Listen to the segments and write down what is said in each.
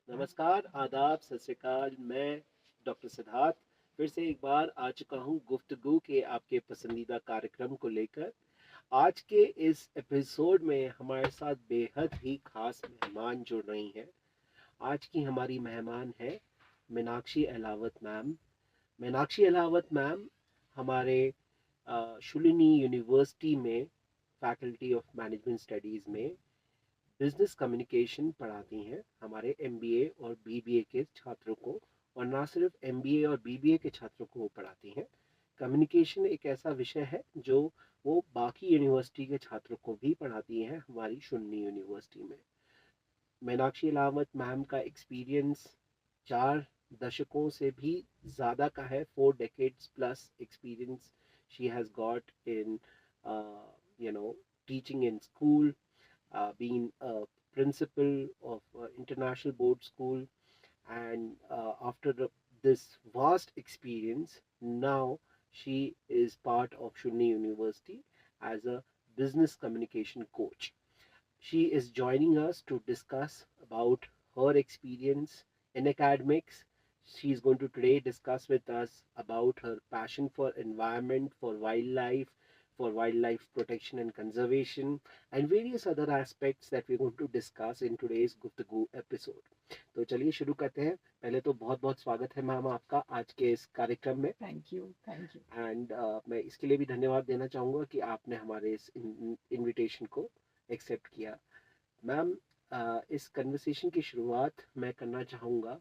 नमस्कार, आदाब, सत श्री अकाल। मैं डॉक्टर सिद्धार्थ फिर से एक बार आ चुका हूँ गुफ्तगू के आपके पसंदीदा कार्यक्रम को लेकर। आज के इस एपिसोड में हमारे साथ बेहद ही खास मेहमान जुड़ रही हैं। आज की हमारी मेहमान है मीनाक्षी अहलावत मैम। मीनाक्षी अहलावत मैम हमारे शुलिनी यूनिवर्सिटी में फैकल्टी ऑफ मैनेजमेंट स्टडीज़ में बिजनेस कम्युनिकेशन पढ़ाती हैं हमारे एमबीए और बीबीए के छात्रों को। और ना सिर्फ एमबीए और बीबीए के छात्रों को वो पढ़ाती हैं, कम्युनिकेशन एक ऐसा विषय है जो वो बाकी यूनिवर्सिटी के छात्रों को भी पढ़ाती हैं हमारी शुन्नी यूनिवर्सिटी में। मीनाक्षी अलावत मैम का एक्सपीरियंस 4 दशकों से भी ज़्यादा का है, 4 decades plus experience she has got in you know teaching in school, being a principal of international board school, and after this vast experience, now she is part of Shunni University as a business communication coach. She is joining us to discuss about her experience in academics. She is going to today discuss with us about her passion for environment, for wildlife protection and conservation, and various other aspects that we're going to discuss in today's Guftagoo episode. तो चलिए शुरू करते हैं। पहले तो बहुत बहुत स्वागत है मैम आपका आज के इस कार्यक्रम में। Thank you thank you. And मैं इसके लिए भी धन्यवाद देना चाहूँगा कि आपने हमारे इस इनविटेशन को एक्सेप्ट किया। मैम, इस कन्वर्सेशन की शुरुआत मैं करना चाहूँगा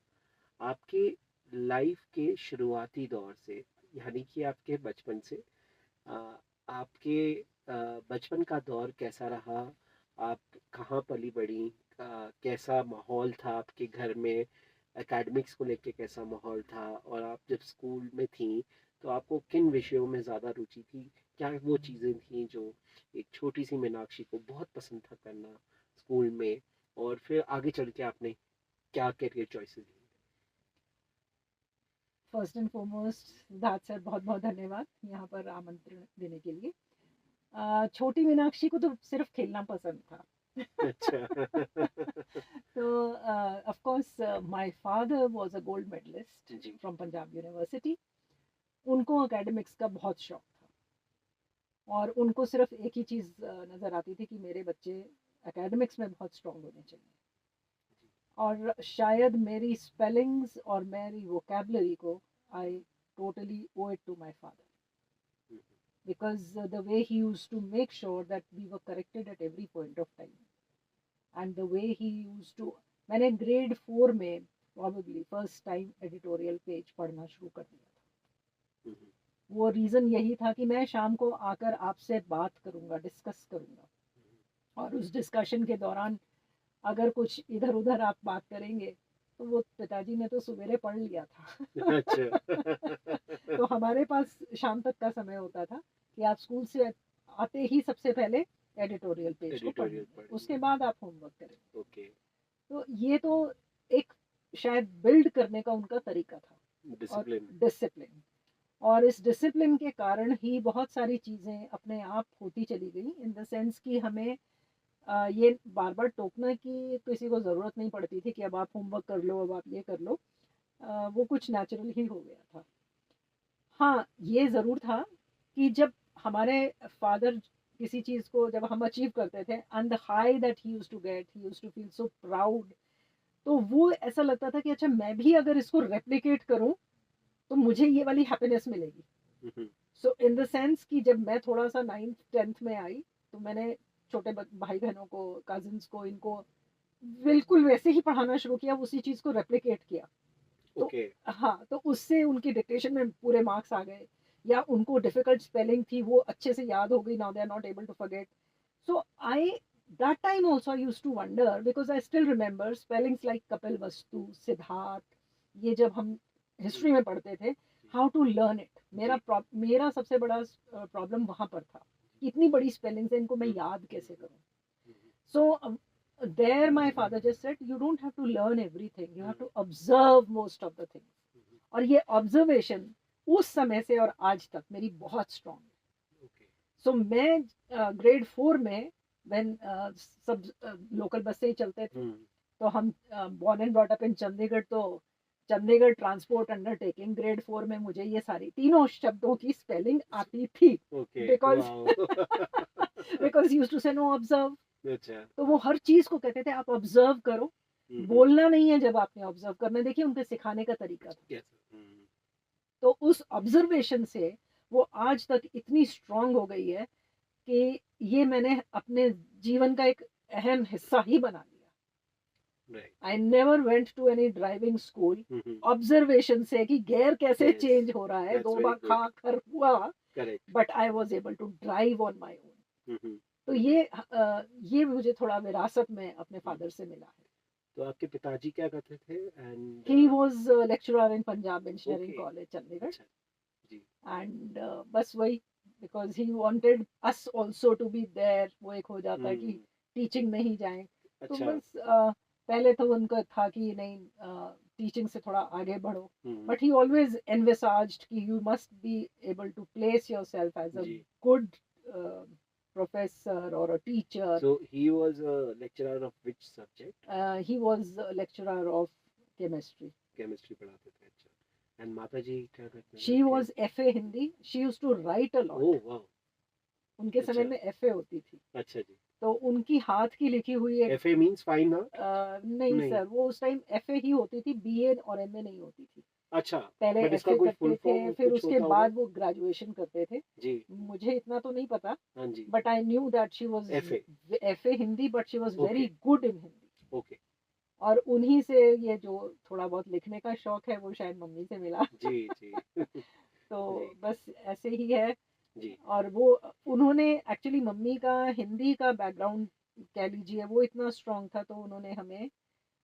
आपके लाइफ के शुरुआती दौर से, यानी कि आपके बचपन से। आपके बचपन का दौर कैसा रहा? आप कहाँ पली बड़ी? कैसा माहौल था आपके घर में? एकेडमिक्स को लेके कैसा माहौल था? और आप जब स्कूल में थी तो आपको किन विषयों में ज़्यादा रुचि थी? क्या वो चीज़ें थी जो एक छोटी सी मीनाक्षी को बहुत पसंद था करना स्कूल में? और फिर आगे चल के आपने क्या करियर चॉइसेस ली? First and foremost Siddharth sir, बहुत बहुत धन्यवाद यहाँ पर आमंत्रण देने के लिए। छोटी मीनाक्षी को तो सिर्फ खेलना पसंद था। अच्छा। तो of course my father was a gold medalist जी। From Punjab university. उनको एकेडमिक्स का बहुत शौक था और उनको सिर्फ एक ही चीज़ नज़र आती थी कि मेरे बच्चे एकेडमिक्स में बहुत स्ट्रांग होने चाहिए। और शायद मेरी स्पेलिंग्स और मेरी वोकेबलरी को I totally owe it to my father, because the way he used to make sure that we were corrected at every point of time, and the way he used to, मैंने grade 4 में probably first time editorial page पढ़ना शुरू कर दिया था। वो reason यही था कि मैं शाम को आकर आपसे बात करूँगा, डिस्कस करूँगा, और उस डिस्कशन के दौरान अगर कुछ इधर उधर आप बात करेंगे तो वो पिताजी ने तो सवेरे पढ़ लिया था। अच्छा। तो हमारे पास शाम तक का समय होता था कि आप स्कूल से आते ही सबसे पहले एडिटोरियल पेज को एडिटोरियल पढ़ेंगे, पढ़ उसके लिया। बाद आप होमवर्क करेंगे। ओके। तो ये तो एक शायद बिल्ड करने का उनका तरीका था, और डिसिप्लिन। डिसिप्लिन। और इस डिसिप्लिन के कारण ही बहुत सारी चीज़ें अपने आप होती चली गई, इन द सेंस कि हमें ये बार बार टोकना की किसी को ज़रूरत नहीं पड़ती थी कि अब आप होमवर्क कर लो, अब आप ये कर लो। वो कुछ नेचुरल ही हो गया था। हाँ, ये ज़रूर था कि जब हमारे फादर किसी चीज़ को जब हम अचीव करते थे, and the high that he used to get, he used to feel so proud. तो वो ऐसा लगता था कि अच्छा, मैं भी अगर इसको रेप्लिकेट करूं तो मुझे ये वाली हैप्पीनेस मिलेगी। सो इन द सेंस कि जब मैं थोड़ा सा 9th 10th में आई तो मैंने छोटे भाई बहनों को, कजिन्स को, इनको बिल्कुल वैसे ही पढ़ाना शुरू किया, उसी चीज़ को रेप्लिकेट किया। तो ओके। हाँ, तो उससे उनकी डिक्टेशन में पूरे मार्क्स आ गए, या उनको डिफिकल्ट स्पेलिंग थी वो अच्छे से याद हो गई, now they are not able to forget. So I that time also I used to wonder, because I still remember spellings like Kapilvastu, Siddharth, ये जब हम हिस्ट्री में पढ़ते थे, हाउ टू लर्न इट। मेरा सबसे बड़ा प्रॉब्लम वहां पर था, इतनी बड़ी स्पेलिंग्स है, इनको मैं याद कैसे करूं। So there my father just said, you don't have to learn everything, you have to observe most of the things. और ये ऑब्जर्वेशन उस समय से और आज तक मेरी बहुत स्ट्रांग है। सो मैं ग्रेड 4 में व्हेन सब लोकल बस से ही चलते थे, तो हम born and brought up in Chandigarh, तो चंडीगढ़ ट्रांसपोर्ट अंडरटेकिंग ग्रेड 4 में मुझे ये सारी तीनों शब्दों की स्पेलिंग आती थी, okay, because wow. Because used to say no observe. अच्छा। तो वो हर चीज को कहते थे आप ऑब्जर्व करो, बोलना नहीं है जब आपने ऑब्जर्व करना। देखिए उनके सिखाने का तरीका था। यस। तो उस ऑब्जर्वेशन से वो आज तक इतनी स्ट्रांग हो गई है कि ये मैंने अपने जीवन का एक अहम हिस्सा ही बना लिया। Right. I never went to any driving school. Observation से कि गियर कैसे Yes, चेंज हो रहा है, that's 2 very बार good. खा कर हुआ, correct. But I was able to drive on my own. तो ये मुझे थोड़ा विरासत में अपने फादर से मिला है। तो आपके पिताजी क्या करते थे? And he was lecturer in Punjab engineering Okay. College Chandigarh. अच्छा जी। एंड बस वही, because he wanted us also to be there. वो एक हो जाता है कि टीचिंग में ही जाएं। तो अच्छा। बस पहले तो उनका था कि नहीं टीचिंग से थोड़ा आगे बढ़ो, बट ही ऑलवेज एनविसाज्ड कि you must be able to place yourself as a जी। Good professor or a teacher. So he was a lecturer of which subject? He was a lecturer of chemistry. Chemistry पढ़ाते थे। अच्छा। And माता जी क्या करते थे? She was FA Hindi. She used to write a lot. ओह वाह। उनके समय अच्छा। में FA होती थी, अच्छा जी। तो उनकी हाथ की लिखी हुई एक एफए मींस फाइन आर्ट? नहीं नहीं। सर, वो उस टाइम FA ही होती थी, BA और MA नहीं होती थी। अच्छा। पहले बट इसका FA कोई करते फुल थे, फॉर्म फिर कुछ उसके होता होगा? बाद वो ग्रेजुएशन करते थे। जी। मुझे इतना तो नहीं पता, हाँ जी। But I knew that she was FA। FA Hindi, but she was Okay. Very good in Hindi. Okay. और उन्हीं से ये जो थोड़ा बहुत लिखने का शौक है वो शायद मम्मी से मिला। जी जी। तो जी बस ऐसे ही है। जी। और वो उन्होंने एक्चुअली मम्मी का हिंदी का बैकग्राउंड कह लीजिए वो इतना स्ट्रांग था, तो उन्होंने हमें,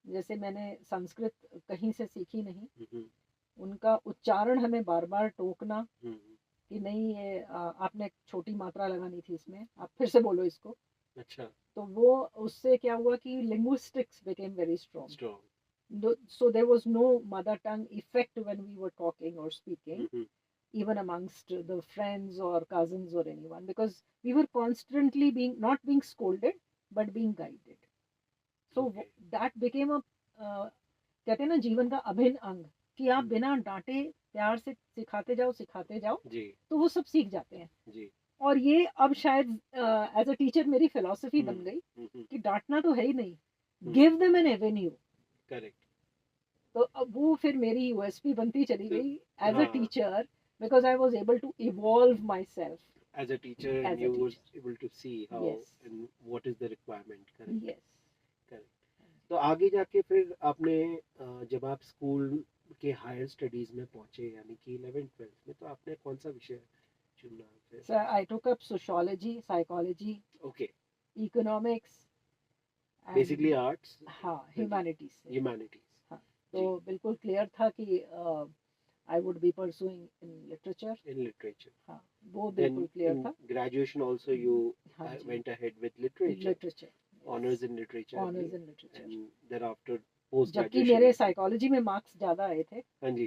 जैसे मैंने संस्कृत कहीं से सीखी नहीं, उनका उच्चारण हमें बार बार टोकना कि नहीं ये आपने छोटी मात्रा लगानी थी इसमें, आप फिर से बोलो इसको। अच्छा। तो वो उससे क्या हुआ कि linguistics became very strong. Strong. So there was no mother tongue effect when we were talking or speaking, even amongst the friends or cousins or anyone, because we were constantly not being scolded but being guided. So Okay. that became a कहते हैं ना जीवन का अभिन्न अंग, कि आप बिना डांटे प्यार से सिखाते जाओ जी। तो वो सब सीख जाते हैं। जी। और ये अब शायद एज अ टीचर मेरी फिलॉसफी बन गई कि डांटना तो है ही नहीं, give them an Avenue. Correct. तो अब वो फिर मेरी यूएसपी बनती चली तो गई as a teacher, because I was able to evolve myself as a teacher and as a you were teacher. able to see how Yes. and what is the requirement. Correct. Yes. Correct. तो आगे जाके फिर आपने जब आप school के higher studies में पहुंचे यानी कि 11th 12th में, तो आपने कौन सा विषय चुना फिर? So I took up sociology, psychology, okay. economics, and basically arts. हाँ ह्यूमैनिटीज से। ह्यूमैनिटीज। हाँ, तो बिल्कुल क्लियर था कि I would be pursuing in literature. In literature. हाँ, वो Then बिल्कुल क्लियर in था। graduation also you हाँ जी, went ahead with literature. literature, yes. Honors in literature. Honors in literature. And thereafter post जबकि graduation. मेरे psychology में marks ज्यादा आए थे। हाँ जी।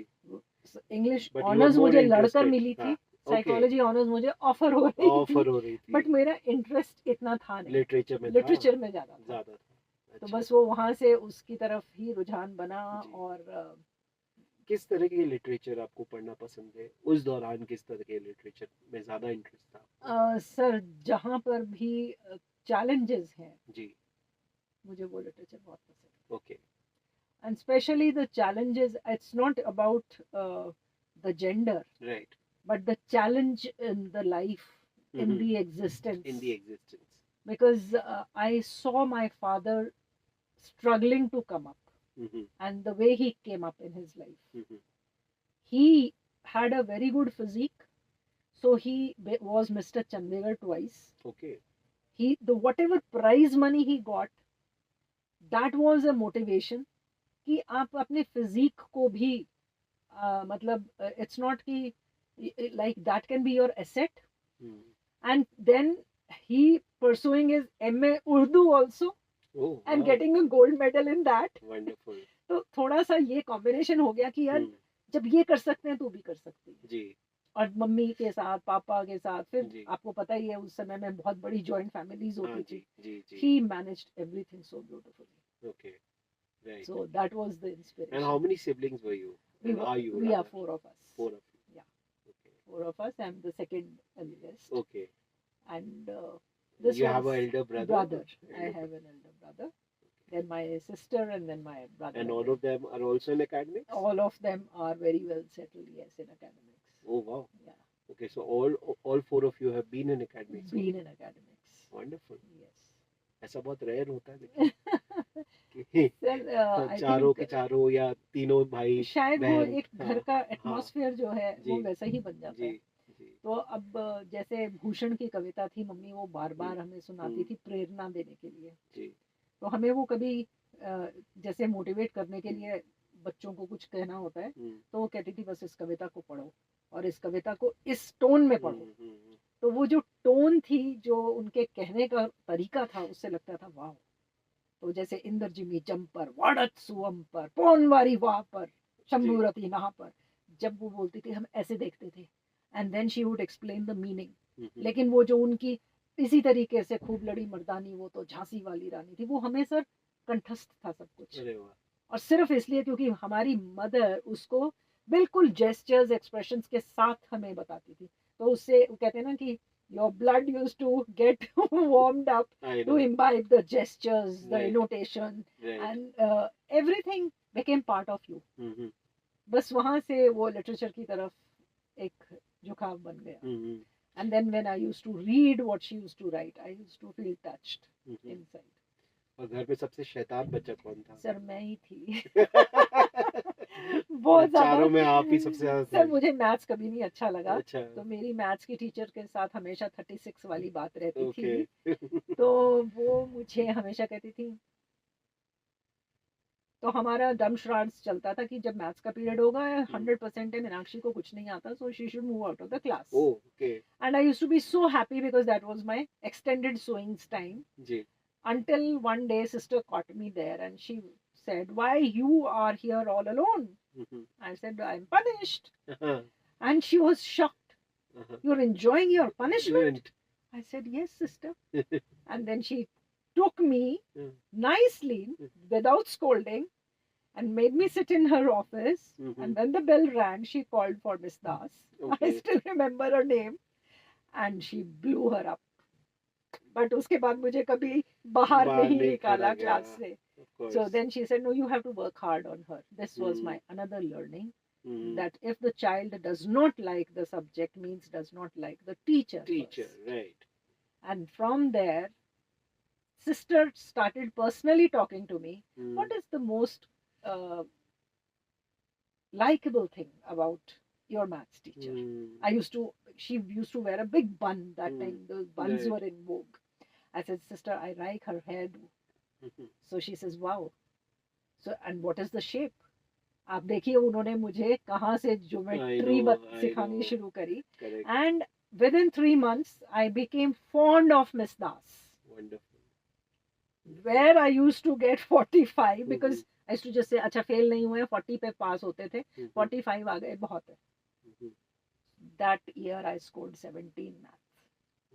English But you were honours more मुझे लड़कर interested. मिली थी, हाँ, okay. साइकोलॉजी ऑनर्स मुझे ऑफर हो रही ऑफर हो रही थी। बट मेरा इंटरेस्ट इतना था नहीं, लिटरेचर में लिटरेचर में ज्यादा था। ज्यादा था। तो अच्छा। बस वो वहां से उसकी तरफ ही रुझान बना। जी। और किस तरह के लिटरेचर आपको पढ़ना पसंद है? उस दौरान किस तरह के लिटरेचर में ज्यादा इंटरेस्ट था? सर जहाँ पर भी चैलेंजेस हैं जी। मुझे वो लिटरेचर बहुत पसंद है। Okay. And specially the challenges, it's not about the gender, right, but the challenge in the life, in the existence, because I saw my father struggling to come up, and the way he came up in his life. He had a very good physique, so he was Mr. Chandigarh twice. Okay. Whatever prize money he got, that was a motivation कि आप अपने physique को भी मतलब it's not कि like that can be your asset. And then he pursuing his MA Urdu also, and getting a gold medal in that. Wonderful. तो थोड़ा सा ये कॉम्बिनेशन हो गया कि यार जब ये कर सकते हैं तो भी कर सकते हैं जी। और मम्मी के साथ पापा के साथ, फिर आपको पता ही है उस समय में बहुत बड़ी जॉइंट फैमिलीज होती थी। He managed everything so beautifully. Okay. Right. So that was the inspiration. And how many siblings were you? we And were, are you? we are rather? 4 of us. 4 of you. Yeah. Okay. 4 of us. I'm the second eldest. Okay. And this You was have an elder brother? brother. I Elder have an elder brother. Then my sister, and then my brother. And all of them are also in academics? All of them are very well settled, yes, in academics. Oh, wow. Yeah. Okay, so all 4 of you have been in academics? Been in academics. Wonderful. Yes. ऐसा बहुत rare होता है लेकिन कि Sir, I चारों think के चारों या तीनों भाई शायद वो बहन, एक घर का एटमॉस्फेयर जो है वो जी, वैसा ही बन जाता है। जी जी तो अब जैसे भूषण की कविता थी, मम्मी वो बार बार हमें सुनाती थी प्रेरणा देने के लिए। जी तो हमें वो कभी जैसे मोटिवेट करने के लिए बच्चों को कुछ कहना होता है तो वो कहती थी बस इस कविता को पढ़ो और इस कविता को इस टोन में पढ़ो। तो वो जो टोन थी, जो उनके कहने का तरीका था, उससे लगता था वाह। तो जैसे इंद्रजिमी जंपर वाड़त सुअम पर पोनवारी वाह पर शंभूरती नहा पर, जब वो बोलती थी हम ऐसे देखते थे and then she would explain the meaning. लेकिन वो जो उनकी इसी तरीके से खूब लड़ी मर्दानी, वो तो झांसी वाली रानी थी, वो हमें सर कंठस्थ था सब कुछ। और सिर्फ इसलिए क्योंकि हमारी मदर उसको बिल्कुल जेस्चर्स एक्सप्रेशंस के साथ हमें बताती थी। तो उससे कहते हैं ना कि your blood used to get warmed up to imbibe the gestures, the intonation, and everything became part of you. बस वहाँ से वो लिटरेचर की तरफ एक झुकाव बन गया। And then when I used to read what she used to write, I used to feel touched inside. और घर पे सबसे शैतान बच्चा कौन था? सर मैं ही थी। बहुत चारों में आप ही सबसे ज्यादा। सर मुझे मैथ्स कभी नहीं अच्छा लगा। अच्छा। तो मेरी मैथ्स की टीचर के साथ हमेशा 36 वाली बात रहती थी। तो वो मुझे हमेशा कहती थी, तो हमारा डमशराड्स चलता था कि जब मैथ्स का पीरियड होगा 100% है, मीनाक्षी को कुछ नहीं आता, so she should move out of the class. Okay. And I used to be so happy because that was my extended sewings time. जी। Until one day sister caught me there and she said, why you are here all alone? I said, I'm punished. And she was shocked. You're enjoying your punishment? I said, yes, sister. And then she took me nicely without scolding and made me sit in her office. And when the bell rang, she called for Miss Das. I still remember her name. And she blew her up. But उसके बाद मुझे कभी बाहर नहीं निकाला class से। So then she said, no, you have to work hard on her. This was my another learning, that if the child does not like the subject, means does not like the teacher. Right. And from there, sister started personally talking to me. What is the most likable thing about your maths teacher? She used to wear a big bun that time. Those buns were in vogue. I said, sister, I like her hairdo. So she says, wow. So, and what is the shape? आप देखिए उन्होंने मुझे कहाँ से geometry सिखानी शुरू करी. And within 3 months, I became fond of Miss Das. Wonderful. Where I used to get 45 because I used to just say, अच्छा फेल नहीं हुए, 40 पे पास होते थे, 45 आ गए बहुत है. That year I scored 17 maths.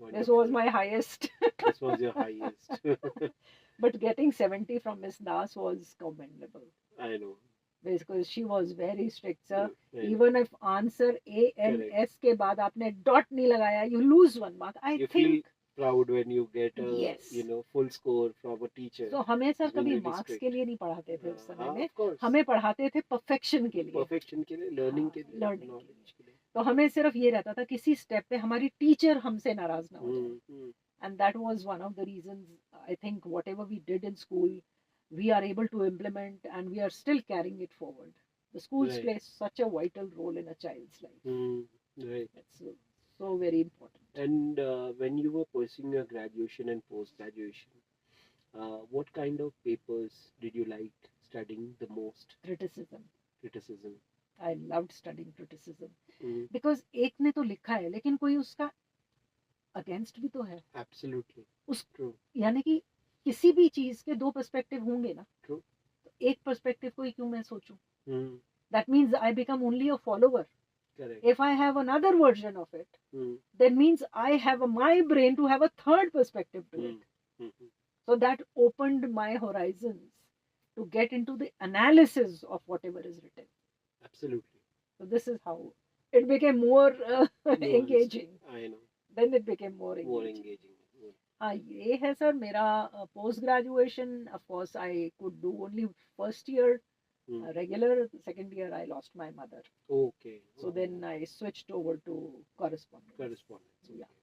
Wonderful. This was my highest. This was your highest. But getting 70 from Miss Das was commendable. I know. Because she was very strict, sir. Even if answer A and S के बाद आपने dot नहीं लगाया, you lose 1 mark. You feel proud when you get a full score from a teacher. So हमें sir कभी marks के लिए नहीं पढ़ाते थे उस समय में. हमें पढ़ाते थे perfection के लिए. Perfection के लिए, learning के लिए, knowledge के लिए. तो हमें सिर्फ ये रहता था किसी स्टेप पे हमारी टीचर हमसे नाराज ना हो जाए. And that was one of the reasons I think whatever we did in school, we are able to implement and we are still carrying it forward. The schools play such a vital role in a child's life. Right. That's so very important. And when you were pursuing your graduation and post-graduation, what kind of papers did you like studying the most? Criticism. I loved studying criticism. Because एक ने तो लिखा है लेकिन कोई उसका against भी तो है. Absolutely. True. यानी कि किसी भी चीज के 2 पर्सपेक्टिव होंगे ना. True. तो एक पर्सपेक्टिव को ही क्यों मैं सोचूं? That means I become only a follower. Correct. If I have another version of it, then means I have my brain to have a third perspective to it. So that opened my horizons to get into the analysis of whatever is written. Absolutely. So this is how it became more Nuanced. engaging. I know. Then it became more More engaging. engaging. Mm. हाँ ये है sir मेरा post graduation of course I could do only first year Mm. regular. Second year I lost my mother, Okay. so then I switched over to correspondence. Correspondence. Yeah. Okay.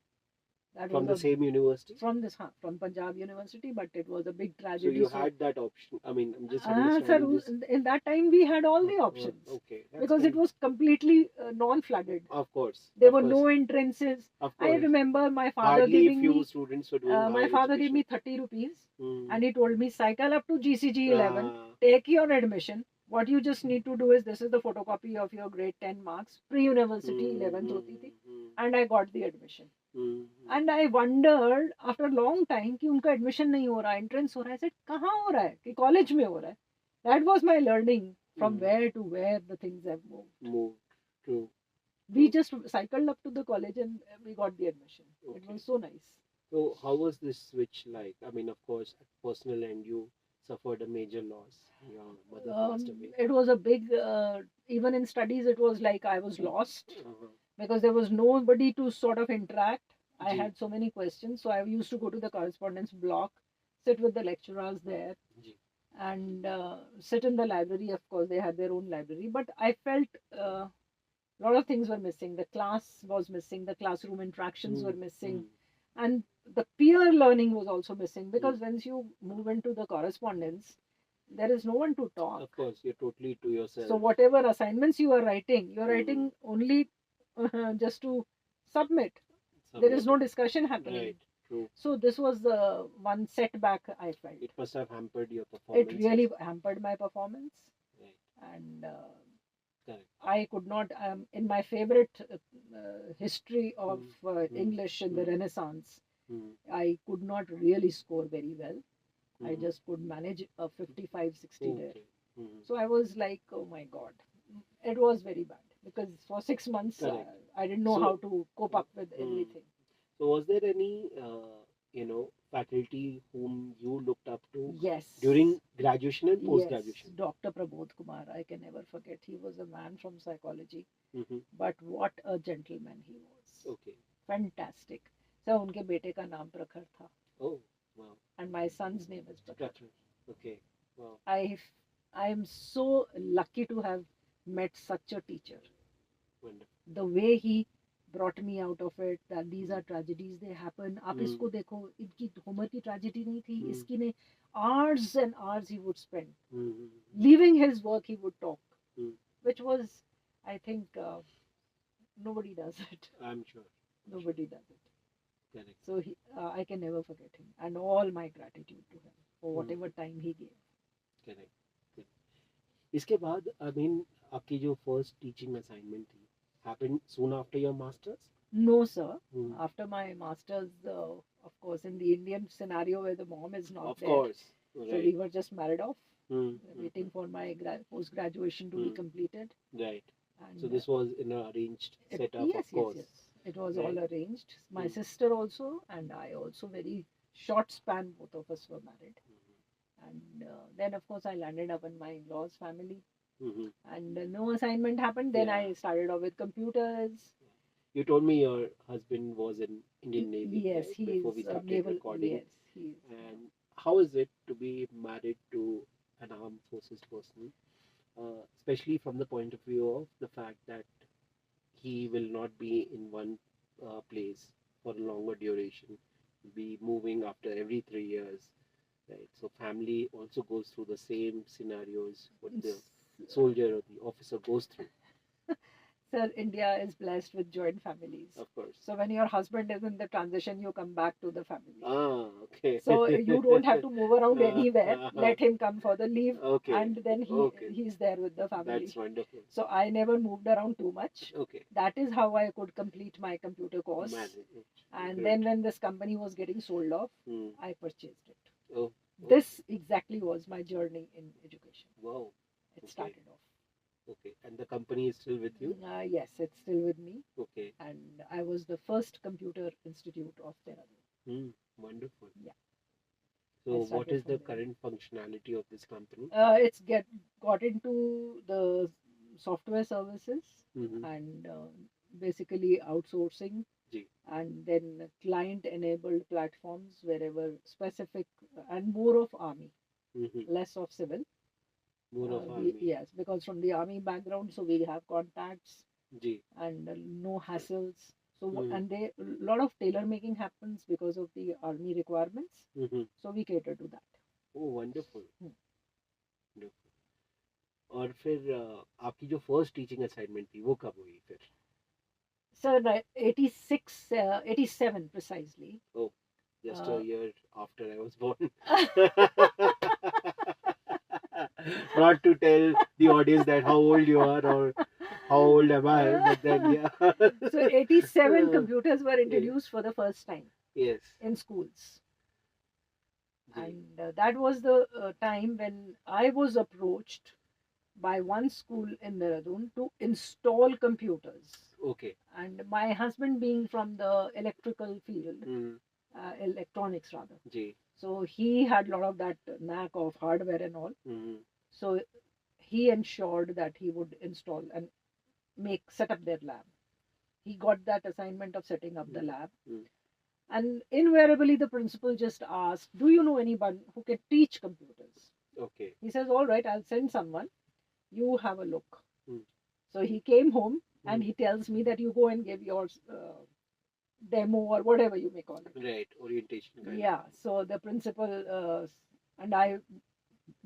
That From was the same university? from Punjab University, but it was a big So tragedy. you had that option. I mean, I'm just sir, understanding this. in that time we had all the options Okay. That's because it fine. was completely non-flooded. Of course. There of were course. no entrances. Of I course. remember my father Hardly giving few me students were doing my higher father gave me education. 30 rupees Mm. and he told me cycle up to GCG 11, Ah. take your admission. What you just need to do is this is the photocopy of your grade 10 marks, pre-university 11th hoti thi, and I got the admission. And I wondered after a long time कि उनका admission नहीं हो रहा, entrance हो रहा है. I said कहाँ हो रहा है कि college में हो रहा है. That was my learning from where to where the things have moved. Moved. True. We just cycled up to the college and we got the admission. It Okay. was so nice. So how was this switch like? I mean, of course, at personal end, you suffered a major loss. Your mother passed away. It was a big, even in studies, it was like I was lost Uh-huh. because there was nobody to sort of interact. I Ji. had so many questions. So I used to go to the correspondence block, sit with the lecturers there, Ji. and sit in the library. Of course, they had their own library. But I felt a lot of things were missing. The class was missing, the classroom interactions were missing. And the peer learning was also missing because once you move into the correspondence, there is no one to talk. Of course, you're totally to yourself. So whatever assignments you are writing, you're writing only just to submit. There is no discussion happening. Right. True. So this was the one setback I felt. It must have hampered your performance. It really hampered my performance. Right. And Correct. I could not, in my favorite history of English in the Renaissance, I could not really score very well. I just could manage a 55, 60 there. So I was like, oh my God. It was very bad because for 6 months I didn't know how to cope up with everything. So was there any, faculty whom you looked up to? Yes. During graduation and post-graduation? Yes, Dr. Prabodh Kumar, I can never forget. He was a man from psychology, Mm-hmm. but what a gentleman he was. Okay. Fantastic. So उनके बेटे का नाम प्रखर था. Oh, wow. And my son's name is Prakhar. Okay. Wow. I am so lucky to have met such a teacher. Wonderful. The way he brought me out of it, that these are tragedies, they happen. आप इसको देखो, इनकी Homer की tragedy नहीं थी, इसकी ने hours and hours he would spend. Leaving his work, he would talk, which was, I think, nobody does it. I'm sure. Nobody does it. Correct. So I can never forget him, and all my gratitude to him for whatever time he gave. Correct. इसके बाद I mean आपकी जो first teaching assignment थी happened soon after your masters? No, sir. After my masters, of course, in the Indian scenario where the mom is not there. Of course. So Right. we were just married off, waiting for my post graduation to be completed. Right. And So this was in an arranged setup, yes, of course. yes. It was all arranged. My sister also, and I also, very short span, both of us were married. And then, of course, I landed up in my in-laws' family. And no assignment happened. Then I started off with computers. You told me your husband was in Indian Navy. Yes, right? he Before is we a started naval. recording. Yes, he is. And how is it to be married to an armed forces person, especially from the point of view of the fact that he will not be in one place for a longer duration, be moving after every 3 years, right? So family also goes through the same scenarios what the soldier or the officer goes through. Sir, India is blessed with joint families. Of course. So when your husband is in the transition, you come back to the family. Ah, okay. So you don't have to move around anywhere. Let him come for the leave, Okay. and then he's there with the family. That's wonderful. So I never moved around too much. Okay. That is how I could complete my computer course. And then when this company was getting sold off, I purchased it. Oh. This exactly was my journey in education. Wow. It started off. Okay. And the company is still with you? Yes, it's still with me. Okay. And I was the first computer institute of Dehradun. Wonderful. Yeah. So what started is the from there. current functionality of this company? It's got into the software services Mm-hmm. and basically outsourcing, Ji. and then client enabled platforms wherever specific, and more of army, Mm-hmm. less of civil. More of army. Yes, because from the army background, so we have contacts Ji. and no hassles. So Mhm. and they a lot of tailor making happens because of the army requirements. Mm-hmm. So we cater to that. Oh, wonderful. Hmm. Wonderful. और फिर आपकी जो first teaching assignment थी वो कब हुई फिर? Sir, 86, 87 precisely. Oh, just Uh, a year after I was born. Not to tell the audience that how old you are or how old am I, but then yeah. So 87 computers were introduced for the first time Yes. in schools. Ji. And that was the time when I was approached by one school in Dehradun to install computers. Okay. And my husband being from the electrical field, Mm. electronics rather, Ji. so he had a lot of that knack of hardware and all. Mm-hmm. So he ensured that he would install and set up their lab. He got that assignment of setting up the lab. Mm. And invariably, the principal just asked, "Do you know anyone who can teach computers?" Okay. He says, "All right, I'll send someone. You have a look." Mm. So he came home and Mm. he tells me that you go and give your demo or whatever you may call it. Right. Orientation. Kind Yeah. So the principal and I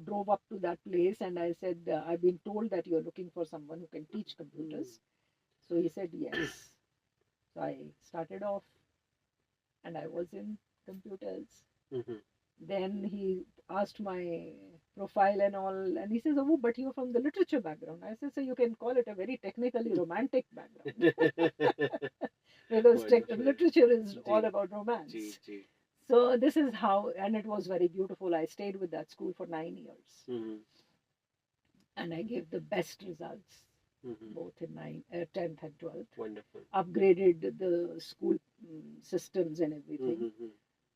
drove up to that place and I said, "I've been told that you're looking for someone who can teach computers." So he said, "Yes." So I started off and I was in computers. Mm-hmm. Then he asked my profile and all, and he says, "Oh, but you're from the literature background." I said, "So you can call it a very technically romantic background." Because literature is all about romance. Ji, ji. So this is how, and it was very beautiful. I stayed with that school for 9 years, Mm-hmm. and I gave the best results, Mm-hmm. both in 10th and 12th. Wonderful. Upgraded the school systems and everything. Mm-hmm.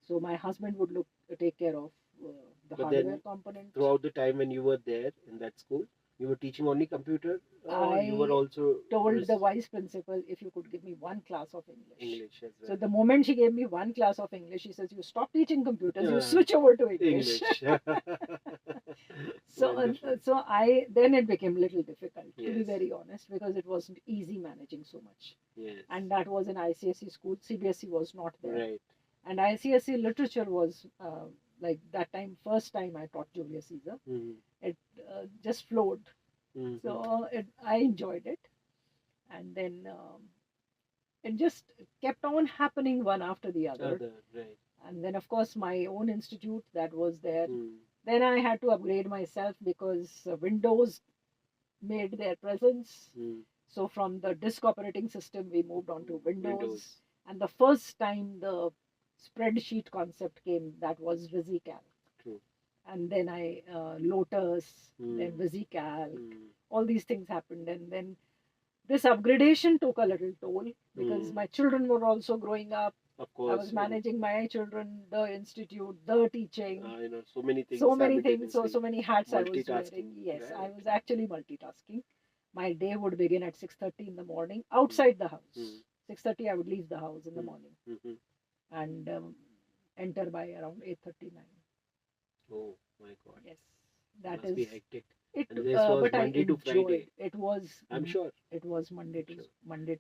So my husband would take care of the But hardware then component. throughout the time when you were there in that school, you were teaching only computer, or you were I also told the vice principal if you could give me one class of English. English as well. So the moment she gave me one class of English, she says, "You stop teaching computers, you Yeah. switch over to English." English. Wonderful. So then it became a little difficult, to be Yes. very honest, because it wasn't easy managing so much. Yes. And that was an ICSE school. CBSE was not there. Right. And ICSE literature was like that time, first time I taught Julius Caesar. Mm-hmm. It just flowed. Mm-hmm. So I enjoyed it. And then it just kept on happening one after the other. Right. And then, of course, my own institute that was there. Mm. Then I had to upgrade myself because Windows made their presence. Mm. So from the disk operating system, we moved on to Windows. And the first time the spreadsheet concept came, that was VisiCalc. True. And then Lotus, then Mm. VisiCalc. Mm. All these things happened. And then this upgradation took a little toll because my children were also growing up. Of course. I was managing my children, the institute, the teaching. So many things. So many things, so many hats I was Multitasking, wearing. Yes, right. I was actually multitasking. My day would begin at 6:30 in the morning outside the house. 6:30 I would leave the house in the morning and enter by around 8:39. Oh my God. Yes, that Must is. be hectic. It, And this was but Monday I to enjoyed. Friday. It was. I'm sure. It was Monday to Sure.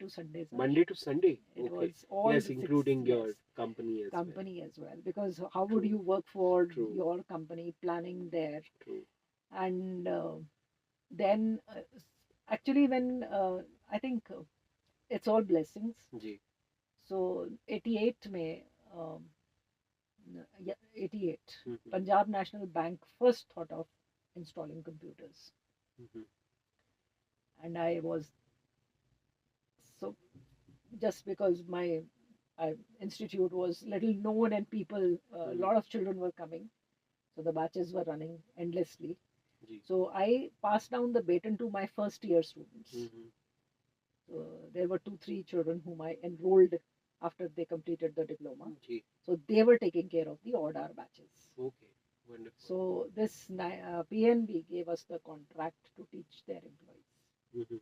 Sunday. Sir. Monday to Sunday. It Okay. was all Yes, the including your yes, company as company as well. Because how would True. you work for True. your company planning there? True. And then actually when I think it's all blessings. Ji. So 88 May, 88, Mhm. Punjab National Bank first thought of installing computers. Mhm. And I was, so just because my institute was little known and people, a lot of children were coming. So the batches were running endlessly. Ji. So I passed down the baton to my first year students. Mhm. There were 2-3 children whom I enrolled after they completed the diploma. Ji. So they were taking care of the odd hour batches. Okay. Wonderful. So this PNB gave us the contract to teach their employees. Mhm.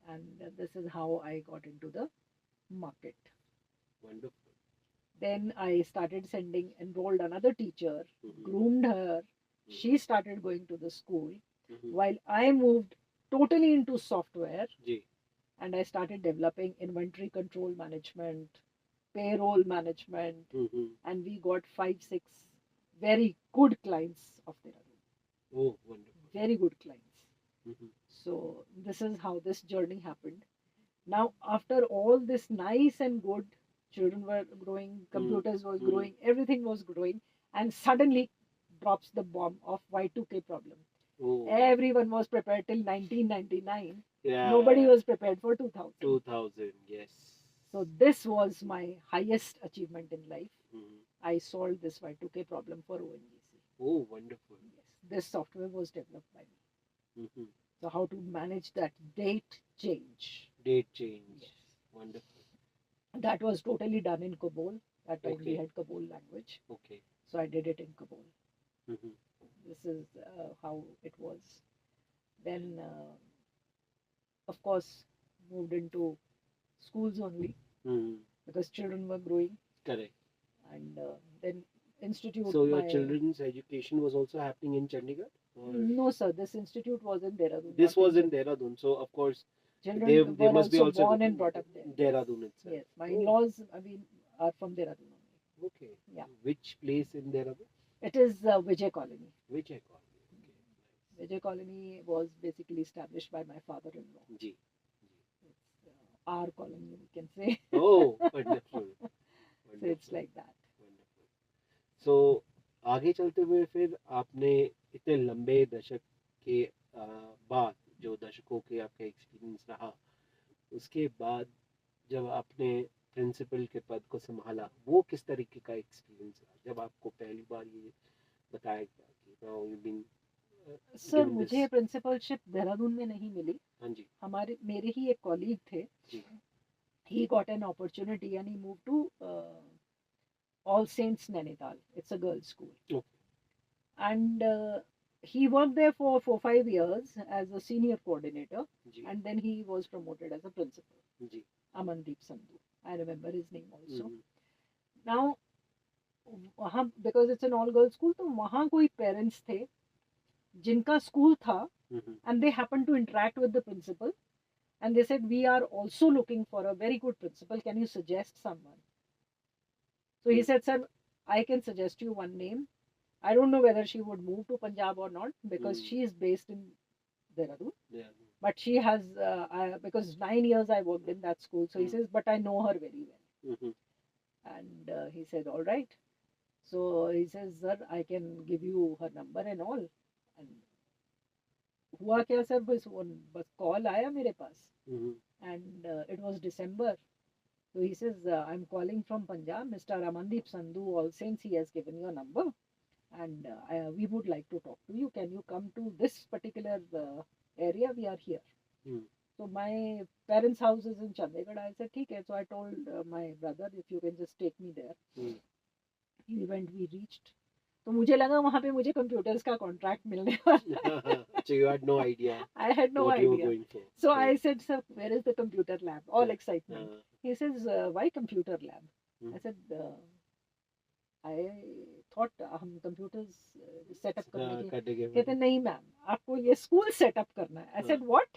And this is how I got into the market. Wonderful. Then I started enrolled another teacher, Mhm. groomed her. She Mhm. started going to the school Mhm. while I moved totally into software, ji. and I started developing inventory control management, payroll management, Mhm. and we got 5-6 very good clients of Dehradun. Oh, wonderful. Very good clients. Mhm. So this is how this journey happened. Now, after all this nice and good, children were growing, computers was growing, everything was growing, and suddenly drops the bomb of Y2K problem. Oh. Everyone was prepared till 1999. Yeah. Nobody was prepared for 2000. 2000. Yes. So this was my highest achievement in life. Mhm. I solved this Y2K problem for ONGC. Oh, wonderful. Yes, this software was developed by me. Mhm. So how to manage that date change. Date change. Yes. Wonderful. That was totally done in Kabul. That time we Okay. had Kabul language. Okay. So I did it in Kabul. Mhm. This is how it was. Then, of course, moved into schools only Mhm. because children were growing. Correct. And then institute. So your children's education was also happening in Chandigarh? Or No, sir. This institute was in Dehradun. this not was in Dehradun, so of course Children they were must be also also born and brought up there. Dehradun itself. Yes, my Oh. in-laws, are from Dehradun only. Okay. Yeah. Which place in Dehradun? It is Vijay Colony. Vijay Colony. Okay. Nice. Vijay Colony was basically established by my father-in-law. Ji. It's our colony, we can say. Oh, wonderful. So it's like that. Wonderful. So आगे चलते हुए फिर आपने इतने लंबे दशक के बाद जो दशकों के आपका एक्सपीरियंस रहा, उसके बाद जब आपने प्रिंसिपल के पद को संभाला, वो किस तरीके का एक्सपीरियंस रहा जब आपको पहली बार ये बताया गया कि नाउ यू बीन सर मुझे प्रिंसिपलशिप देहरादून में नहीं मिली. हाँ जी. मेरे ही एक कॉलीग थे. जी. He got an opportunity and he moved to All Saints Nainital. It's a girls' school. Okay. And he worked there for 4-5 years as a senior coordinator. Ji. And then he was promoted as a principal. Ji. Amandeep Sandhu. I remember his name also. Mm-hmm. Now, because it's an all girls school, तो वहाँ कोई parents थे जिनका school था, and they happened to interact with the principal, and they said, we are also looking for a very good principal, can you suggest someone? So he said, sir, I can suggest you one name. I don't know whether she would move to Punjab or not because she is based in Dehradun. Yeah. But she has, because 9 years I worked in that school. So he says, but I know her very well. And he said, all right. So he says, sir, I can give you her number and all. And हुआ क्या sir, बस call आया मेरे पास. And it was December. So he says, I'm calling from Punjab. Mr. Amandeep Sandhu, All Saints, he has given your number. And we would like to talk to you. Can you come to this particular area? We are here. So my parents' house is in Chandigarh. I said, okay. So I told my brother, if you can just take me there. He went, we reached. तो मुझे लगा वहाँ पे मुझे computers का contract मिलने वाला. So you had no idea. I had no what idea. You were going for. So I said, sir, where is the computer lab? All excitement. He says, why computer lab? I said, I thought हम computers set up करने के. कहते नहीं ma'am, आपको ये school set up करना है. I said, what?